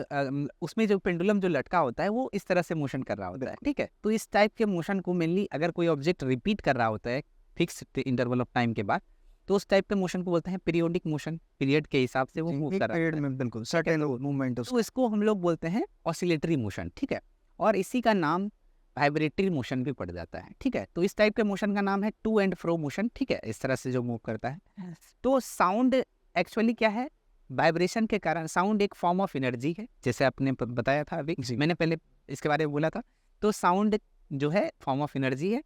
उसमें जो पेंडुलम जो लटका होता है वो इस तरह से मोशन कर रहा होता है, ठीक है। तो इस टाइप के मोशन को मेनली अगर कोई ऑब्जेक्ट रिपीट कर रहा होता है फिक्स इंटरवल ऑफ टाइम के बाद, तो उस टाइप के मोशन को बोलते हैं पीरियोडिक मोशन, पीरियड के हिसाब से वो मूव कर रहा है, बिल्कुल सर्टेन मूवमेंट, तो इसको हम लोग बोलते हैं ऑसिलेटरी मोशन, ठीक है। और इसी का नाम वाइब्रेटरी मोशन भी पड़ जाता है, ठीक है। तो इस टाइप के मोशन का नाम है टू एंड फ्रो मोशन, ठीक है, इस तरह से जो मूव करता है। तो साउंड एक्चुअली क्या है, वाइब्रेशन के कारण साउंड एक फॉर्म ऑफ एनर्जी है, जैसे आपने बताया था अभी, मैंने पहले इसके बारे में बोला था। तो साउंड जो है फॉर्म ऑफ एनर्जी है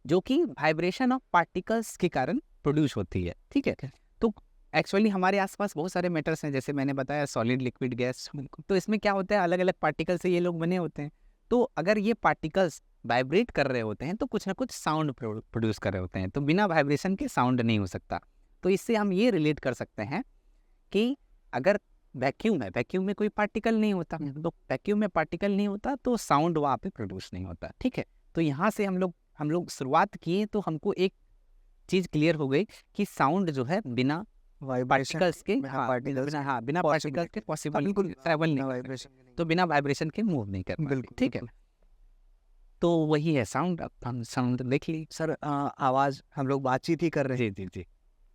जो कि वाइब्रेशन ऑफ पार्टिकल्स के कारण प्रोड्यूस होती है, ठीक है। तो एक्चुअली हमारे आसपास बहुत सारे मैटर्स हैं, जैसे मैंने बताया सॉलिड, लिक्विड, गैस, तो इसमें क्या होता है, अलग अलग पार्टिकल से ये लोग बने होते हैं। तो अगर ये पार्टिकल्स वाइब्रेट कर रहे होते हैं तो कुछ ना कुछ साउंड प्रोड्यूस कर रहे होते हैं, तो बिना वाइब्रेशन के साउंड नहीं हो सकता। तो इससे हम ये रिलेट कर सकते हैं कि अगर वैक्यूम में कोई पार्टिकल नहीं होता, तो वैक्यूम में पार्टिकल नहीं होता तो साउंड वहाँ पे प्रोड्यूस नहीं होता, ठीक है। तो यहाँ से हम लोग शुरुआत किए तो हमको एक चीज़ क्लियर हो गई कि साउंड जो है बिना पार्टिकल्स के, बिना पार्टिकल्स के पॉसिबल ट्रैवल नहीं कर सकते, तो बिना वाइब्रेशन के मूव नहीं कर पाते, ठीक है। तो वही है साउंड। अब हम साउंड देख ली सर। आवाज हम लोग बातचीत ही कर रहे जी जी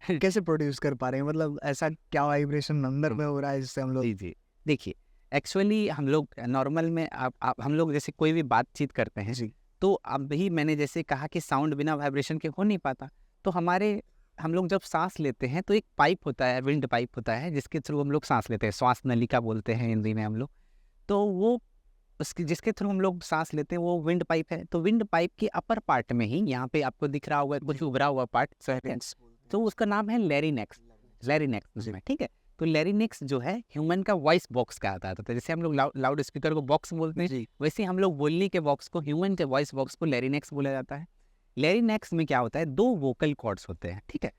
हैं, कैसे प्रोड्यूस कर पा रहे हैं? मतलब ऐसा क्या वाइब्रेशन अंदर में हो रहा है जिससे हम लोग? जी देखिए, एक्चुअली हम लोग नॉर्मल में आप हम लोग जैसे कोई भी बातचीत करते हैं जी, तो अब ही मैंने जैसे कहा कि साउंड बिना वाइब्रेशन के हो नहीं पाता। तो हम लोग जब सांस लेते हैं तो एक पाइप होता है, विंड पाइप होता है, जिसके थ्रू हम लोग सांस लेते हैं, श्वास नलिका बोलते हैं हिंदी में हम लोग। तो वो उसकी जिसके थ्रू हम लोग सांस लेते हैं वो विंड पाइप है। तो विंड पाइप के अपर पार्ट में ही यहाँ पे आपको दिख रहा होगा कुछ उभरा हुआ पार्ट, तो उसका नाम है लैरिनेक्स, उसमें, ठीक है। तो लैरिनेक्स जो है ह्यूमन का वॉइस बॉक्स कहता है। तो जैसे हम लोग लाउड स्पीकर को बॉक्स बोलते हैं, वैसे हम लोग बोलने के बॉक्स को, ह्यूमन के वॉइस बॉक्स को लैरिनेक्स बोला जाता है। लैरिनेक्स में क्या होता है, 2 वोकल कॉर्ड्स होते हैं, ठीक है।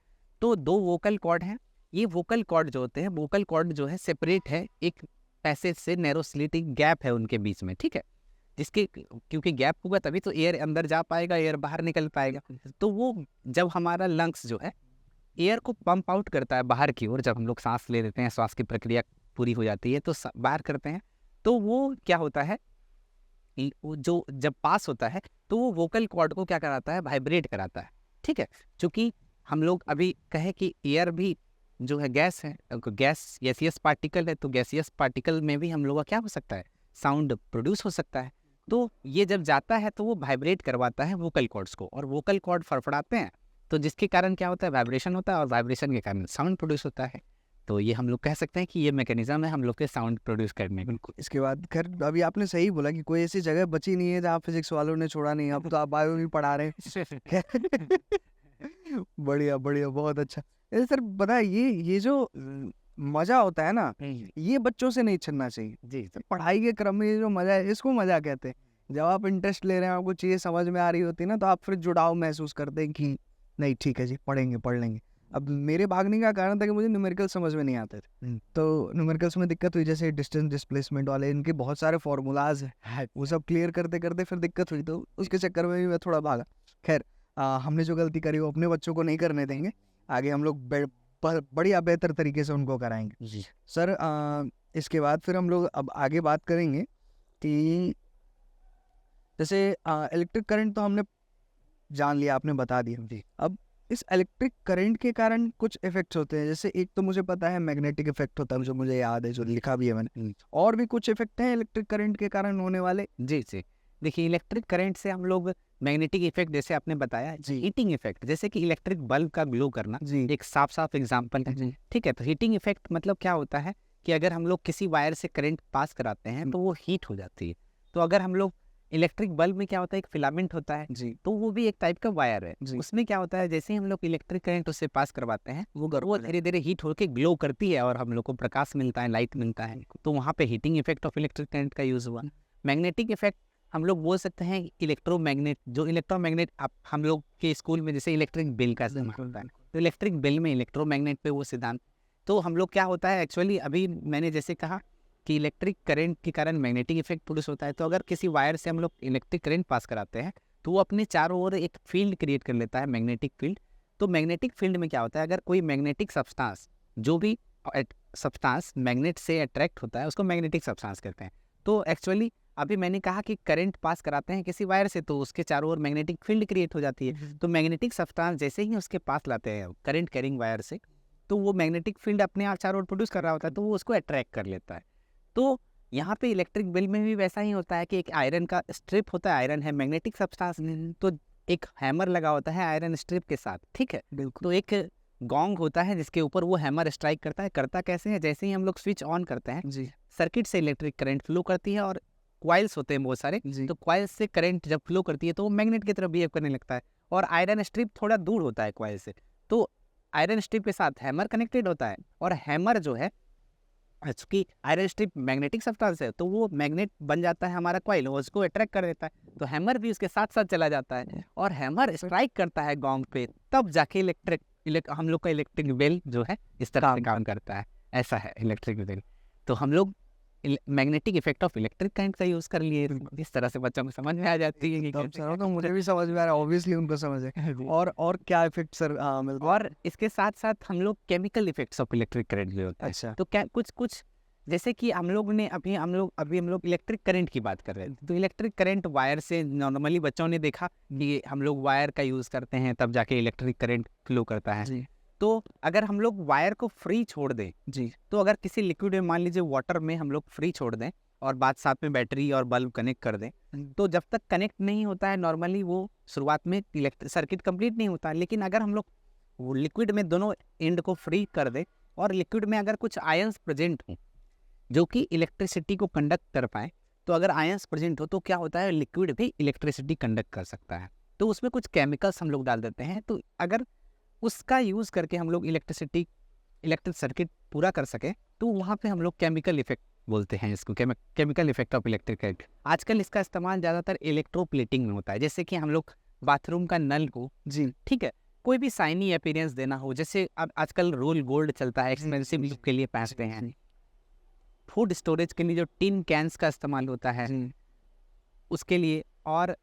तो 2 वोकल कॉर्ड हैं। ये वोकल कॉर्ड जो होते हैं, वोकल कॉर्ड जो है सेपरेट है, एक पैसेज से नैरो स्लिटिंग गैप है उनके बीच में, ठीक है। जिसके क्योंकि गैप होगा तभी तो एयर अंदर जा पाएगा, एयर बाहर निकल पाएगा। तो वो जब हमारा लंग्स जो है एयर को पंप आउट करता है बाहर की ओर, जब हम लोग सांस ले लेते हैं, श्वास की प्रक्रिया पूरी हो जाती है तो बाहर करते हैं, तो वो क्या होता है, वो जो जब पास होता है तो वो वोकल कॉर्ड को क्या कराता है, वाइब्रेट कराता है, ठीक है। क्योंकि हम लोग अभी कहे कि एयर भी जो है गैस है, गैस गैसियस पार्टिकल है, तो गैसियस पार्टिकल में भी हम लोग का क्या हो सकता है, साउंड प्रोड्यूस हो सकता है। तो ये जब जाता है तो वो वाइब्रेट करवाता है वोकल कॉर्ड्स को, और वोकल कॉर्ड फड़फड़ाते हैं, तो जिसके कारण क्या होता है, वाइब्रेशन होता है, और वाइब्रेशन के कारण साउंड प्रोड्यूस होता है। तो ये हम लोग कह सकते हैं कि ये मैकेनिज्म है हम लोग के साउंड प्रोड्यूस करने का। इसके बाद खैर अभी आपने सही बोला कि कोई ऐसी जगह बची नहीं है जहाँ फिजिक्स वालों ने छोड़ा नहीं, अब तो आप बायो भी पढ़ा रहे हैं। बढ़िया बढ़िया, बहुत अच्छा। ऐसे सर पता है ये जो मजा होता है ना, ये बच्चों से नहीं छीनना चाहिए। जी तो पढ़ाई के क्रम में ये जो मजा है, इसको मजा कहते हैं। जब आप इंटरेस्ट ले रहे हैं, आपको चीजें समझ में आ रही होती है ना, तो आप फिर जुड़ाव महसूस करते हैं कि नहीं ठीक है जी, पढ़ लेंगे। अब मेरे भागने का कारण था कि मुझे न्यूमेरिकल समझ में नहीं आते थे, तो न्यूमेरिकल्स में दिक्कत हुई, जैसे डिस्टेंस डिस्प्लेसमेंट वाले, इनके बहुत सारे फॉर्मूलाज हैं, वो सब क्लियर करते करते फिर दिक्कत हुई, तो उसके चक्कर में भी मैं थोड़ा भागा। खैर हमने जो गलती करी वो अपने बच्चों को नहीं करने देंगे, आगे हम लोग बढ़िया बेहतर तरीके से उनको कराएंगे जी सर। इसके बाद फिर हम लोग अब आगे बात करेंगे कि जैसे इलेक्ट्रिक करंट तो हमने जान लिया, आपने बता दिया जी। अब इस इलेक्ट्रिक करंट के कारण कुछ इफेक्ट्स होते हैं, जैसे एक तो मुझे पता है मैग्नेटिक इफेक्ट होता है, जो मुझे याद है, जो लिखा भी है मैंने, और भी कुछ इफेक्ट हैं इलेक्ट्रिक करंट के कारण होने वाले? जी देखिए, इलेक्ट्रिक करंट से हम लोग मैग्नेटिक इफेक्ट जैसे आपने बताया, हीटिंग इफेक्ट, जैसे कि इलेक्ट्रिक बल्ब का ग्लो करना एक साफ एग्जांपल है, ठीक है। तो हीटिंग इफेक्ट मतलब क्या होता है कि अगर हम लोग किसी वायर से करंट पास कराते हैं तो वो हीट हो जाती है। तो अगर हम लोग इलेक्ट्रिक बल्ब में क्या होता है, एक फिलामेंट होता है जी, तो वो भी एक टाइप का वायर है। उसमें क्या होता है, जैसे ही हम लोग इलेक्ट्रिक करंट उससे पास करवाते हैं, वो धीरे धीरे हीट होकर ग्लो करती है और हम लोग को प्रकाश मिलता है, लाइट मिलता है। तो वहाँ पे heating effect of electric current का यूज हुआ। मैग्नेटिक इफेक्ट हम लोग बोल सकते हैं इलेक्ट्रोमैग्नेट, जो इलेक्ट्रोमैग्नेट हम लोग के स्कूल में जैसे इलेक्ट्रिक बिल का इस्तेमाल होता है, तो इलेक्ट्रिक बिल में इलेक्ट्रोमैग्नेट पे वो सिद्धांत। तो हम लोग क्या होता है एक्चुअली, अभी मैंने जैसे कहा कि इलेक्ट्रिक करंट के कारण मैग्नेटिक इफेक्ट प्रोड्यूस होता है। तो अगर किसी वायर से हम लोग इलेक्ट्रिक करंट पास कराते हैं तो वो अपने चारों ओर एक फील्ड क्रिएट कर लेता है, मैग्नेटिक फील्ड। तो मैग्नेटिक फील्ड में क्या होता है, अगर कोई मैग्नेटिक सब्सटेंस, जो भी सब्सटेंस मैग्नेट से अट्रैक्ट होता है उसको मैग्नेटिक सब्सटेंस कहते हैं। तो एक्चुअली अभी मैंने कहा कि करंट पास कराते हैं किसी वायर से तो उसके चारों ओर मैग्नेटिक फील्ड क्रिएट हो जाती है। तो मैग्नेटिक सब्सटेंस जैसे ही उसके पास लाते हैं करंट कैरिंग वायर से, तो वो मैग्नेटिक फील्ड अपने आप चारों ओर प्रोड्यूस कर रहा होता है, तो वो उसको अट्रैक्ट कर लेता है। तो यहाँ पे इलेक्ट्रिक बिल में भी वैसा ही होता है कि एक आयरन का स्ट्रिप होता है, आयरन है मैग्नेटिक सब्सटेंस, तो एक हैमर लगा होता है आयरन स्ट्रिप के साथ, ठीक है। तो एक गोंग होता है जिसके ऊपर वो हैमर स्ट्राइक करता है। करता कैसे है, जैसे ही हम लोग स्विच ऑन करते हैं जी, सर्किट से इलेक्ट्रिक करंट फ्लो करती है, और क्वाइल्स होते हैं बहुत सारे, तो क्वाइल्स से करंट जब फ्लो करती है तो वो मैग्नेट की तरफ बिहेव करने लगता है, और आयरन स्ट्रिप थोड़ा दूर होता है क्वाइल से, तो आयरन स्ट्रिप के साथ हैमर कनेक्टेड होता है, और हैमर जो है चूंकि आयरन स्ट्रिप मैग्नेटिक सब्सटेंस है तो वो मैग्नेट बन जाता है हमारा क्वाइल, वो उसको अट्रैक्ट कर देता है, तो हैमर भी उसके साथ साथ चला जाता है, और हैमर स्ट्राइक करता है गोंग पे, तब जाके हम लोग का इलेक्ट्रिक बेल जो है इस तरह से काम करता है। ऐसा है इलेक्ट्रिक वेव। तो हम लोग magnetic effect of electric current का यूज कर लिए, इस तरह से बच्चों को समझ में आ जाती है कि तब कैसे सर तो मुझे भी समझ में आ रहा है, ऑब्वियसली उनको समझ है। जी। और क्या इफेक्ट सर मिलता है? और इसके साथ साथ हम लोग chemical effects of electric current भी होता है। अच्छा। तो क्या कुछ कुछ जैसे कि हम लोग ने अभी हम लोग इलेक्ट्रिक करंट की बात कर रहे थे, तो इलेक्ट्रिक करंट वायर से नॉर्मली बच्चों ने देखा कि हम लोग वायर का यूज करते हैं तब जाके इलेक्ट्रिक करंट फ्लो करता है। जी तो अगर हम लोग वायर को फ्री छोड़ दें, जी तो अगर किसी लिक्विड में मान लीजिए वाटर में हम लोग फ्री छोड़ दें और बाद साथ में बैटरी और बल्ब कनेक्ट कर दें, तो जब तक कनेक्ट नहीं होता है नॉर्मली वो शुरुआत में सर्किट कंप्लीट नहीं होता। लेकिन अगर हम लोग वो लिक्विड में दोनों एंड को फ्री कर दें और लिक्विड में अगर कुछ आयंस प्रेजेंट हों जो कि इलेक्ट्रिसिटी को कंडक्ट कर पाए, तो अगर आयंस प्रेजेंट हो तो क्या होता है, लिक्विड भी इलेक्ट्रिसिटी कंडक्ट कर सकता है। तो उसमें कुछ केमिकल्स हम लोग डाल देते हैं, तो अगर उसका यूज करके हम लोग इलेक्ट्रिक सर्किट पूरा कर सके, तो वहाँ पे हम लोग केमिकल इफेक्ट बोलते हैं इसको, chemical effect of electric current. आजकल इसका इस्तेमाल ज़्यादातर इलेक्ट्रोप्लेटिंग में होता है। जैसे कि हम लोग बाथरूम का नल को, जी ठीक है, कोई भी शाइनी अपीयरेंस देना हो, जैसे अब आजकल रोल गोल्ड चलता है, एक्सपेंसिव लुक के लिए पहनते हैं। फूड स्टोरेज के लिए जो टिन कैंस का इस्तेमाल होता है उसके लिए, और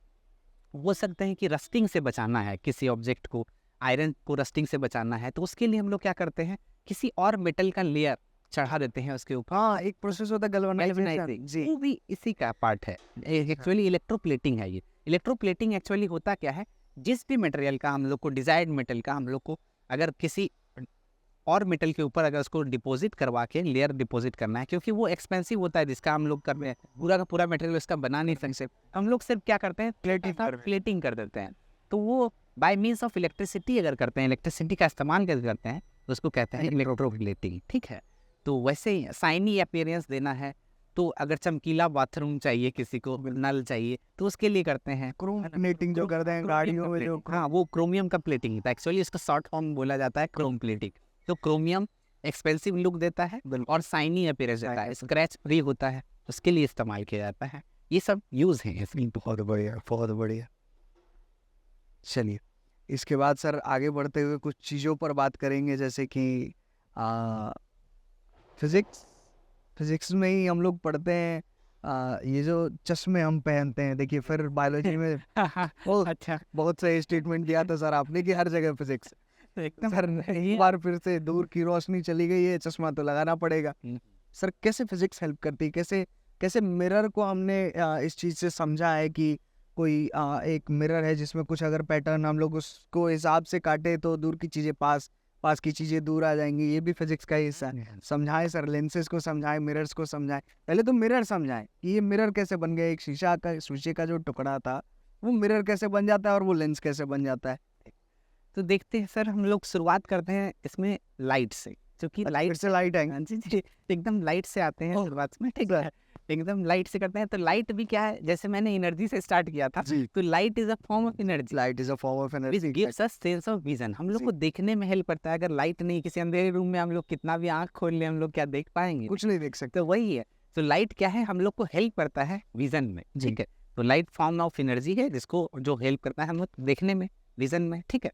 वो सकते हैं कि रस्टिंग से बचाना है किसी ऑब्जेक्ट को, आयरन को रस्टिंग से बचाना है, तो उसके लिए हम लोग क्या करते हैं, किसी और मेटल का लेयर चढ़ा देते हैं उसके ऊपर। हाँ, एक प्रोसेस होता है गैल्वेनाइजिंग। जी वो भी इसी का पार्ट है। एक्चुअली इलेक्ट्रोप्लेटिंग है ये। इलेक्ट्रोप्लेटिंग एक्चुअली होता क्या है, जिस भी मटेरियल का हम लोग को, डिजायर्ड मेटल का हम लोग को अगर किसी और मेटल के ऊपर अगर उसको डिपॉजिट करवा के लेयर डिपॉजिट करना है, क्योंकि वो एक्सपेंसिव होता है जिसका हम लोग कर रहे हैं, पूरा का पूरा मटेरियल उसका बना नहीं सकते, हम लोग सिर्फ क्या करते हैं, प्लेटिंग कर देते हैं। तो वो बाय मीन्स ऑफ इलेक्ट्रिसिटी अगर करते हैं, इलेक्ट्रिसिटी का इस्तेमाल करते हैं, तो उसको कहते हैं इलेक्ट्रोप्लेटिंग, ठीक है। तो वैसे ही शाइनी अपीयरेंस देना है, तो अगर चमकीला बाथरूम चाहिए, किसी को नल चाहिए, तो उसके लिए करते हैं क्रोमेटिंग जो करते हैं गाड़ियों में जो। हाँ, वो क्रोमियम का प्लेटिंग होता है। एक्चुअली इसका शॉर्ट फॉर्म बोला जाता है क्रोम प्लेटिंग। तो क्रोमियम एक्सपेंसिव लुक देता है और शाइनी अपीयरेंस देता है, स्क्रैच फ्री होता है, उसके लिए इस्तेमाल किया जाता है। ये सब यूज है इसमें। बहुत बढ़िया, बहुत बढ़िया। चलिए, इसके बाद सर आगे बढ़ते हुए कुछ चीज़ों पर बात करेंगे, जैसे कि फिजिक्स में ही हम लोग पढ़ते हैं ये जो चश्मे हम पहनते हैं, देखिए फिर बायोलॉजी में अच्छा, बहुत सही स्टेटमेंट दिया था सर आपने कि हर जगह फिजिक्स। एकदम सर एक बार फिर से दूर की रोशनी चली गई है, चश्मा तो लगाना पड़ेगा। सर कैसे फिजिक्स हेल्प करती है, कैसे कैसे मिरर को हमने इस चीज़ से समझा है कि कोई एक मिरर है जिसमें कुछ अगर पैटर्न हम लोग उसको हिसाब से काटे तो दूर की चीज़ें पास, पास की चीज़ें दूर आ जाएंगी, ये भी फिजिक्स का ही हिस्सा है। समझाएं सर, लेंसेज को समझाएं, मिरर्स को समझाएं। पहले तो मिरर समझाएं कि ये मिरर कैसे बन गया, एक शीशे का जो टुकड़ा था वो मिरर कैसे बन जाता है और वो लेंस कैसे बन जाता है। तो देखते हैं सर, हम लोग शुरुआत करते हैं इसमें लाइट से, क्योंकि लाइट से लाइट आएंगे। हाँ जी, एकदम लाइट से आते हैं शुरुआत में, ठीक है, एकदम लाइट से करते हैं। तो लाइट भी क्या है, जैसे मैंने एनर्जी से स्टार्ट किया था, तो light is a form of energy. Light is a form of which gives us sense of vision. हम लोग को देखने में हेल्प करता है। अगर लाइट नहीं, किसी अंधेरे रूम में हम लोग कितना भी आंख खोल ले, हम लोग क्या देख पाएंगे? कुछ नहीं देख सकते। तो वही है, तो लाइट क्या है, हम लोग को हेल्प करता है विजन में, ठीक है। तो लाइट फॉर्म ऑफ एनर्जी है जिसको जो हेल्प करता है हम लोग देखने में, विजन में, ठीक है।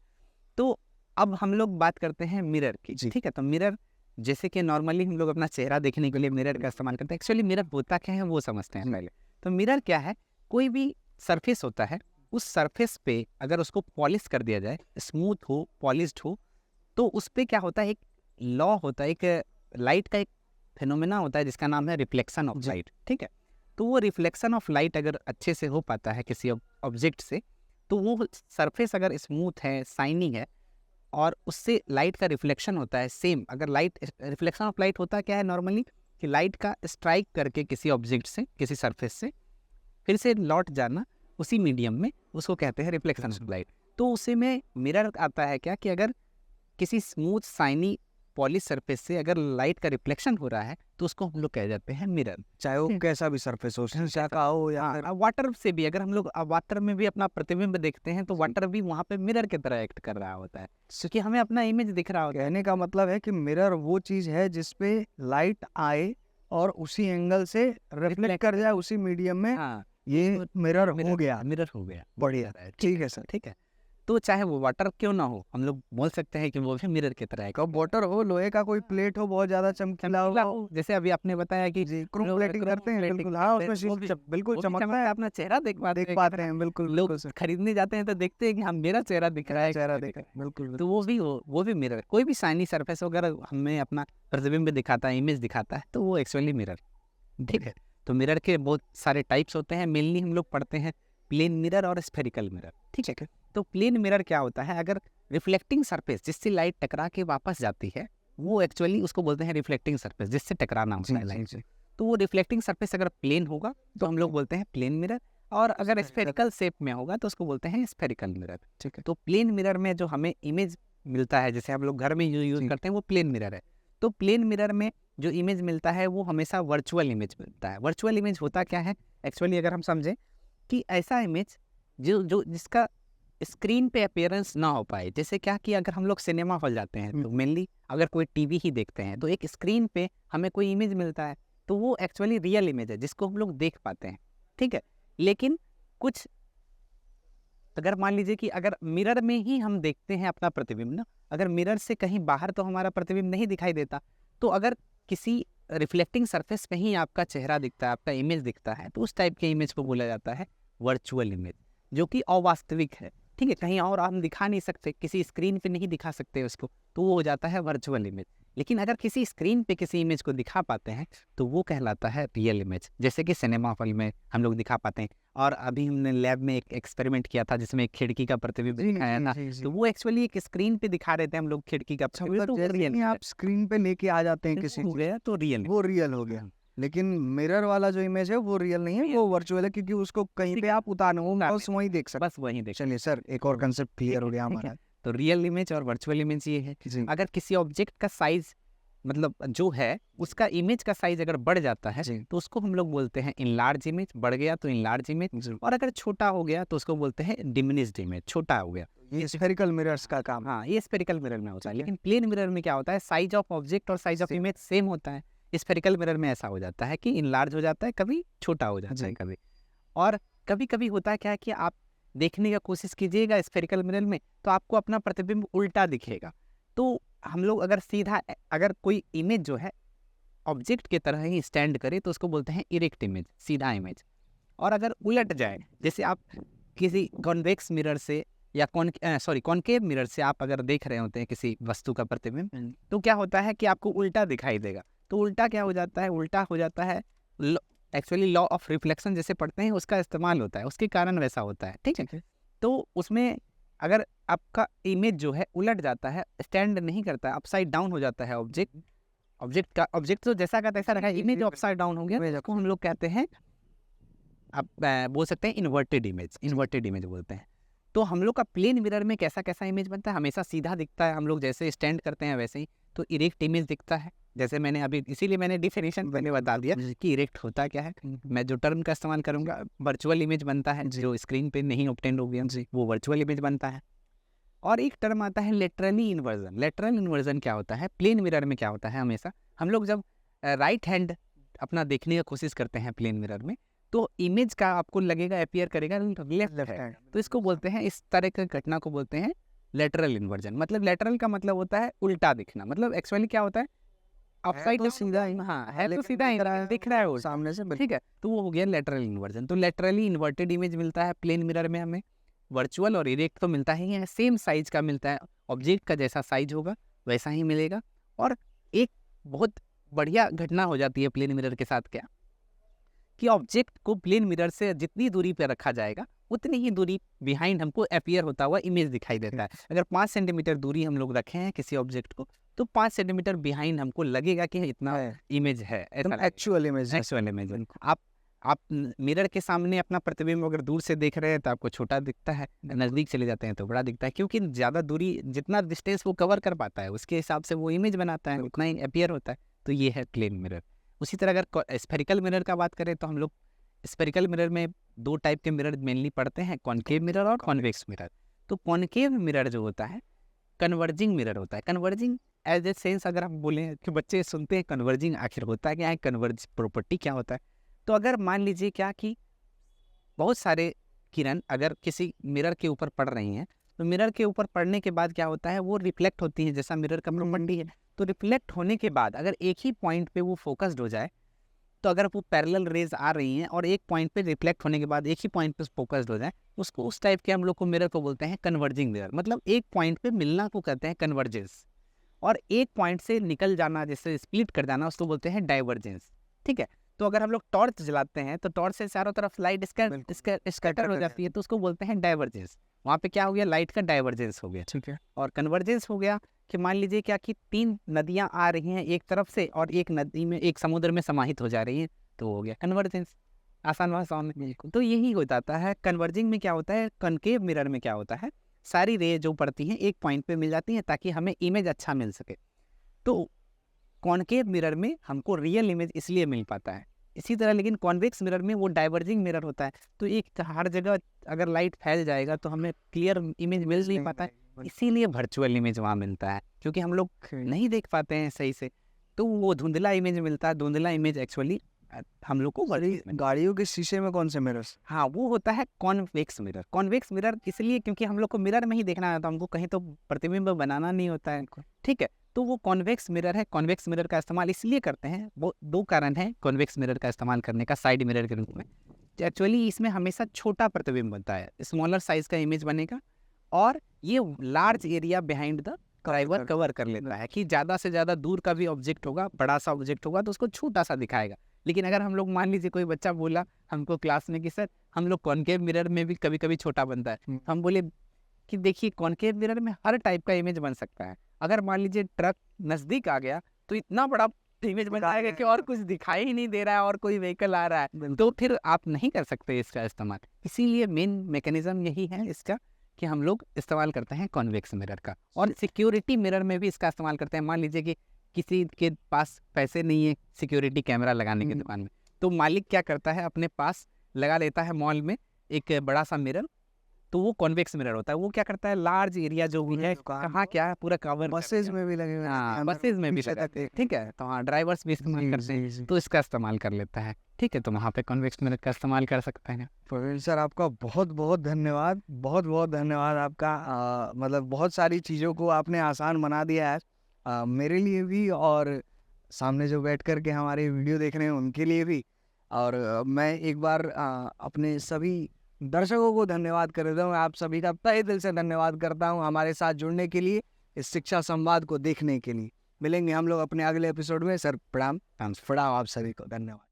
तो अब हम लोग बात करते हैं मिरर की, ठीक है। तो मिरर जैसे कि नॉर्मली हम लोग अपना चेहरा देखने के लिए मिरर का इस्तेमाल करते हैं। एक्चुअली मिरर होता क्या है वो समझते हैं पहले। तो मिरर क्या है, कोई भी सरफेस होता है, उस सरफेस पे अगर उसको पॉलिश कर दिया जाए, स्मूथ हो, पॉलिश्ड हो, तो उस पे क्या होता है, एक लॉ होता है, एक लाइट का एक फिनोमेना होता है जिसका नाम है रिफ्लेक्शन ऑफ लाइट, ठीक है। तो वो रिफ्लेक्शन ऑफ लाइट अगर अच्छे से हो पाता है किसी ऑब्जेक्ट से, तो वो सरफेस अगर स्मूथ है, शाइनिंग है, और उससे लाइट का रिफ्लेक्शन होता है सेम। अगर लाइट रिफ्लेक्शन ऑफ लाइट होता क्या है नॉर्मली, कि लाइट का स्ट्राइक करके किसी ऑब्जेक्ट से, किसी सरफेस से फिर से लौट जाना उसी मीडियम में, उसको कहते हैं रिफ्लेक्शन ऑफ लाइट। तो उसी में मिरर आता है क्या, कि अगर किसी स्मूथ शाइनी पॉलिश सरफेस से अगर लाइट का रिफ्लेक्शन हो रहा है, तो उसको हम लोग कह जाते हैं मिरर। चाहे वो कैसा भी सरफेस हो, शीशा का हो या वाटर से भी, अगर हम लोग वाटर में भी अपना प्रतिबिंब देखते हैं, तो वाटर भी वहाँ पे मिरर की तरह एक्ट कर रहा होता है, क्योंकि हमें अपना इमेज दिख रहा होता है। कहने का मतलब है कि मिरर वो चीज है जिसपे लाइट आए और उसी एंगल से रिफ्लेक्ट कर जाए उसी मीडियम में। हाँ, ये मिरर हो गया। मिरर हो गया, बढ़िया, ठीक है सर। ठीक है। तो चाहे वो वाटर क्यों ना हो, हम लोग बोल सकते हैं कि वो भी मिरर की तरह है। कब वाटर हो, लोहे का कोई प्लेट हो बहुत ज्यादा चमकीला चमकीला हो, हो, जैसे अभी आपने बताया कि जी क्रोम लोग प्लेटिंग करते हैं, प्लेटिंग बिल्कुल हाँ, करते हैं, उसमें वो शीश भी बिल्कुल वो भी चमकता चमकता है, है, अपना चेहरा देख देख हैं पाते कितना। हैं, बिल्कुल लोग बिल्कुल सर, खरीदने जाते हैं तो देखते हैं कि हम मेरा चेहरा दिख रहा है, चेहरा कैसे देखा, दिख रहा है। बिल्कुल तो वो भी मिरर, कोई भी शाइनी सरफेस वगैरह हमें अपना प्रतिबिंब दिखाता है, इमेज दिखाता है, तो वो एक्चुअली मिरर, ठीक है। तो मिरर के बहुत सारे टाइप्स होते हैं, मेनली हम लोग पढ़ते हैं प्लेन मिरर और स्फेरिकल मिरर, ठीक है। तो प्लेन मिरर क्या होता है, अगर रिफ्लेक्टिंग सरफेस जिससे लाइट टकरा के वापस जाती है, वो एक्चुअली उसको बोलते हैं रिफ्लेक्टिंग सरफेस, जिससे टकराना होता है लाइट। तो वो रिफ्लेक्टिंग सरफेस अगर प्लेन होगा तो हम लोग बोलते हैं प्लेन मिरर, और अगर स्फेरिकल शेप में होगा तो उसको बोलते हैं स्फेरिकल मिरर, ठीक है। तो प्लेन मिरर में जो हमें इमेज मिलता है, जैसे हम लोग घर में यूज करते हैं, वो प्लेन मिरर है। तो प्लेन मिरर में जो इमेज मिलता है वो हमेशा वर्चुअल इमेज मिलता है। वर्चुअल इमेज होता क्या है एक्चुअली, अगर हम समझें कि ऐसा इमेज जो जो जिसका स्क्रीन पे अपीयरेंस ना हो पाए, जैसे क्या कि अगर हम लोग सिनेमा हॉल जाते हैं तो मेनली अगर कोई टीवी ही देखते हैं तो एक स्क्रीन पे हमें कोई इमेज मिलता है, तो वो एक्चुअली रियल इमेज है जिसको हम लोग देख पाते हैं, ठीक है। लेकिन कुछ अगर मान लीजिए कि अगर मिरर में ही हम देखते हैं अपना प्रतिबिंब ना, अगर मिरर से कहीं बाहर तो हमारा प्रतिबिंब नहीं दिखाई देता, तो अगर किसी रिफ्लेक्टिंग सरफेस पे ही आपका चेहरा दिखता है, आपका इमेज दिखता है, तो उस टाइप के इमेज को बोला जाता है वर्चुअल इमेज, जो कि अवास्तविक है, ठीक है। कहीं और हम दिखा नहीं सकते, किसी स्क्रीन पे नहीं दिखा सकते उसको, तो वो हो जाता है वर्चुअल इमेज। लेकिन अगर किसी स्क्रीन पे किसी इमेज को दिखा पाते हैं तो वो कहलाता है रियल इमेज, जैसे कि सिनेमा हॉल में हम लोग दिखा पाते हैं। और अभी हमने लैब में एक एक्सपेरिमेंट किया था जिसमें एक खिड़की का प्रतिबिंब दिखाया था, तो वो एक्चुअली एक स्क्रीन पे दिखा रहे थे हम लोग खिड़की का प्रतिबिंब, तो जैसे ही आप स्क्रीन पे लेके आ जाते हैं किसी हो गया तो रियल, वो रियल हो गया। लेकिन मिरर वाला जो इमेज है वो रियल नहीं है, वो वर्चुअल है, क्योंकि उसको कहीं पे आप उतारना हो बस वहीं देख सकते। बस वहीं देख। चलिए सर, एक और कंसेप्ट क्लियर हो गया ठीक है। हमारा। तो रियल इमेज और वर्चुअल इमेज ये है, जी अगर किसी ऑब्जेक्ट का साइज मतलब जो है उसका इमेज का साइज अगर बढ़ जाता है जी तो उसको हम लोग बोलते हैं इनलार्ज इमेज, बढ़ गया तो इनलार्ज इमेज, जी। और अगर छोटा हो गया तो उसको बोलते हैं डिमिनिश्ड इमेज, छोटा हो गया। ये स्फेरिकल मिरर्स का काम। हाँ, ये स्फेरिकल मिरर में होता है। ठीक है। लेकिन प्लेन मिरर में क्या होता है, साइज ऑफ ऑब्जेक्ट और size of Same. Image same होता है। स्फेरिकल मिरर में ऐसा हो जाता है कि इनलार्ज हो जाता है, कभी छोटा हो जाता है जी। कभी, और कभी कभी होता है क्या है कि आप देखने का कोशिश कीजिएगा स्फेरिकल मिरर में तो आपको अपना प्रतिबिंब उल्टा दिखेगा। तो हम लोग अगर सीधा अगर कोई इमेज जो है ऑब्जेक्ट की तरह ही स्टैंड करे तो उसको बोलते हैं इरेक्ट इमेज, सीधा इमेज। और अगर उलट जाए, जैसे आप किसी कॉन्वेक्स मिरर से या कॉनकेव मिरर से आप अगर देख रहे होते हैं किसी वस्तु का प्रतिबिंब, तो क्या होता है कि आपको उल्टा दिखाई देगा। तो उल्टा क्या हो जाता है, उल्टा हो जाता है एक्चुअली लॉ ऑफ रिफ्लेक्शन जैसे पढ़ते हैं उसका इस्तेमाल होता है, उसके कारण वैसा होता है, ठीक है। तो उसमें अगर आपका इमेज जो है उलट जाता है, स्टैंड नहीं करता है, अपसाइड डाउन हो जाता है ऑब्जेक्ट तो जैसा का तैसा रखा है, इमेज अपसाइड डाउन हो गया, उसको हम लोग कहते हैं, आप बोल सकते हैं इन्वर्टेड इमेज बोलते हैं। तो हम लोग का प्लेन मिरर में कैसा कैसा इमेज बनता है, हमेशा सीधा दिखता है, हम लोग जैसे स्टैंड करते हैं वैसे ही। तो इरेक्ट इमेज दिखता है, जैसे मैंने अभी इसीलिए मैंने डिफिनेशन पहले बता दिया कि इरेक्ट होता क्या है। मैं जो टर्म का इस्तेमाल करूंगा, वर्चुअल इमेज बनता है, जो स्क्रीन पे नहीं ऑब्टेंड हो गया वो वर्चुअल इमेज बनता है। और एक टर्म आता है लेटरली इन्वर्जन। लेटरल इन्वर्जन क्या होता है, प्लेन मिरर में क्या होता है, हमेशा हम लोग जब राइट हैंड अपना देखने की कोशिश करते हैं प्लेन मिरर में, तो इमेज का आपको लगेगा अपीयर करेगा लेफ्ट हैंड, तो इसको बोलते हैं, इस तरह की घटना को बोलते हैं लेटरल इन्वर्जन। मतलब लेटरल का मतलब होता है उल्टा दिखना, मतलब एक्चुअली क्या होता है, अपसाइड तो सीधा ही, हाँ है तो सीधा ही दिख रहा है वो सामने से, ठीक है। तो वो हो गया लेटरल इन्वर्जन। तो लेटरली इन्वर्टेड इमेज मिलता है प्लेन मिरर में हमें। वर्चुअल और इरेक्ट तो मिलता ही है, सेम साइज का मिलता है, ऑब्जेक्ट का जैसा साइज होगा वैसा ही मिलेगा। और एक बहुत बढ़िया घटना हो जाती है प्लेन मिरर के साथ, क्या कि ऑब्जेक्ट को प्लेन मिरर से जितनी दूरी पर रखा जाएगा उतनी ही दूरी बिहाइंड हमको अपीयर होता हुआ इमेज दिखाई देता है। अगर 5 सेंटीमीटर दूरी हम लोग रखे हैं किसी ऑब्जेक्ट को, तो 5 सेंटीमीटर बिहाइंड हमको लगेगा कि इतना इमेज है, एक्चुअल इमेज। आप मिरर के सामने अपना प्रतिबिंब अगर दूर से देख रहे हैं तो आपको छोटा दिखता है, नज़दीक चले जाते हैं तो बड़ा दिखता है, क्योंकि ज़्यादा दूरी जितना डिस्टेंस वो कवर कर पाता है उसके हिसाब से वो इमेज बनाता है, उतना ही अपीयर होता है। तो ये है प्लेन मिरर। उसी तरह अगर स्फेरिकल मिरर का बात करें तो हम लोग स्फेरिकल मिरर में 2 टाइप के मिरर मेनली पढ़ते हैं, कॉनकेव मिरर और कॉन्वेक्स मिरर। तो कॉनकेव मिरर जो होता है कन्वर्जिंग मिरर होता है। कन्वर्जिंग एज ए सेंस अगर हम बोलें कि बच्चे सुनते हैं कन्वर्जिंग आखिर होता है क्या है, कन्वर्ज प्रॉपर्टी क्या होता है। तो अगर मान लीजिए क्या कि बहुत सारे किरण अगर किसी मिरर के ऊपर पड़ रही हैं तो मिरर के ऊपर पड़ने के बाद क्या होता है, वो रिफ्लेक्ट होती है, जैसा मिरर का प्रॉपर्टी है। तो रिफ्लेक्ट होने के बाद अगर एक ही पॉइंट पे वो फोकस्ड हो जाए, तो अगर वो पैरेलल रेज आ रही हैं और एक पॉइंट पे रिफ्लेक्ट होने के बाद एक ही पॉइंट पे फोकस्ड हो जाए, उसको उस टाइप के हम लोग को मिरर को बोलते हैं कन्वर्जिंग मिरर। मतलब एक पॉइंट पे मिलना को कहते हैं कन्वर्जेंस, और एक पॉइंट से निकल जाना, जैसे स्प्लिट कर जाना, उसको बोलते हैं डाइवर्जेंस। ठीक है, तो अगर हम लोग टॉर्च जलाते हैं तो टॉर्च से चारों तरफ लाइट स्कैटर हो जाती है, तो उसको बोलते हैं डाइवर्जेंस। वहाँ पे क्या हो गया, लाइट का डाइवर्जेंस हो गया। ठीक है। और कन्वर्जेंस हो गया कि मान लीजिए क्या कि 3 नदियाँ आ रही हैं एक तरफ से और एक नदी में, एक समुद्र में समाहित हो जा रही हैं, तो हो गया कन्वर्जेंस, आसान भाषाओं में। तो यही हो जाता है कन्वर्जिंग में। क्या होता है, कनकेव मिरर में क्या होता है, सारी रे जो पड़ती हैं एक पॉइंट पे मिल जाती हैं ताकि हमें इमेज अच्छा मिल सके। तो कॉनकेव मिरर में हमको रियल इमेज इसलिए मिल पाता है। इसी तरह लेकिन कॉन्वेक्स मिरर में वो डाइवर्जिंग मिरर होता है, तो एक हर जगह अगर लाइट फैल जाएगा तो हमें क्लियर इमेज मिल नहीं पाता है, इसीलिए वर्चुअल इमेज वहाँ मिलता है, क्योंकि हम लोग नहीं देख पाते हैं सही से, तो वो धुंधला इमेज मिलता है। धुंधला इमेज एक्चुअली हम लोग को गाड़ियों के शीशे में कौन से मिरर्स? हाँ, वो होता है कॉन्वेक्स मिरर। कॉन्वेक्स मिरर इसलिए क्योंकि हम लोग को मिरर में ही देखना है, तो हमको कहीं तो प्रतिबिंब बनाना नहीं होता है। ठीक है, तो वो कॉन्वेक्स मिरर है। कॉन्वेक्स मिरर का इस्तेमाल इसलिए करते हैं, वो 2 कारण हैं कॉन्वेक्स मिरर का इस्तेमाल करने का साइड मिरर के रूप में। एक्चुअली इसमें हमेशा छोटा प्रतिबिंब बनता है, स्मॉलर साइज का इमेज बनेगा, और ये large area behind the driver cover कर लेता है कि ज़्यादा से ज़्यादा दूर का भी ऑब्जेक्ट होगा, बड़ा सा ऑब्जेक्ट होगा तो उसको छोटा सा दिखाएगा। लेकिन अगर हम लोग मान लीजिए कोई बच्चा बोला हमको क्लास में कि सर हम लोग कॉनकेव मिरर में भी कभी कभी छोटा बनता है, हम बोले कि देखिए कॉनकेव मिरर में हर टाइप का इमेज बन सकता है। अगर मान लीजिए ट्रक नज़दीक आ गया तो इतना बड़ा इमेज बन जाएगा कि और कुछ दिखाई ही नहीं दे रहा है और कोई व्हीकल आ रहा है, तो फिर आप नहीं कर सकते इसका इस्तेमाल। इसीलिए मेन मैकेनिज्म यही है इसका कि हम लोग इस्तेमाल करते हैं कॉन्वेक्स मिरर का। और सिक्योरिटी मिरर में भी इसका इस्तेमाल करते हैं। मान लीजिए कि किसी के पास पैसे नहीं है सिक्योरिटी कैमरा लगाने की दुकान में, तो मालिक क्या करता है, अपने पास लगा लेता है मॉल में एक बड़ा सा मिरर, तो वो कॉन्वेक्स मिरर होता है। वो क्या करता है, लार्ज एरिया जो भी है, कहाँ क्या है, पूरा कवर। बसेज में भी लगे हुए हैं। हाँ, बसेज में भी लगाते हैं। ठीक है, तो हाँ, ड्राइवर्स भी इस्तेमाल करते हैं, तो इसका इस्तेमाल कर लेता है। ठीक है, तो वहाँ पे कॉन्वेक्स मिरर का इस्तेमाल कर सकते हैं। प्रवीण सर, आपका बहुत बहुत धन्यवाद, बहुत बहुत धन्यवाद आपका। मतलब बहुत सारी चीज़ों को आपने आसान बना दिया है, मेरे लिए भी और सामने जो बैठ कर के हमारे वीडियो देख रहे हैं उनके लिए भी। और मैं एक बार अपने सभी दर्शकों को धन्यवाद कर देता हूँ। आप सभी का तहे दिल से धन्यवाद करता हूँ हमारे साथ जुड़ने के लिए, इस शिक्षा संवाद को देखने के लिए। मिलेंगे हम लोग अपने अगले एपिसोड में। सर प्रणाम। प्रणाम आप सभी को, धन्यवाद।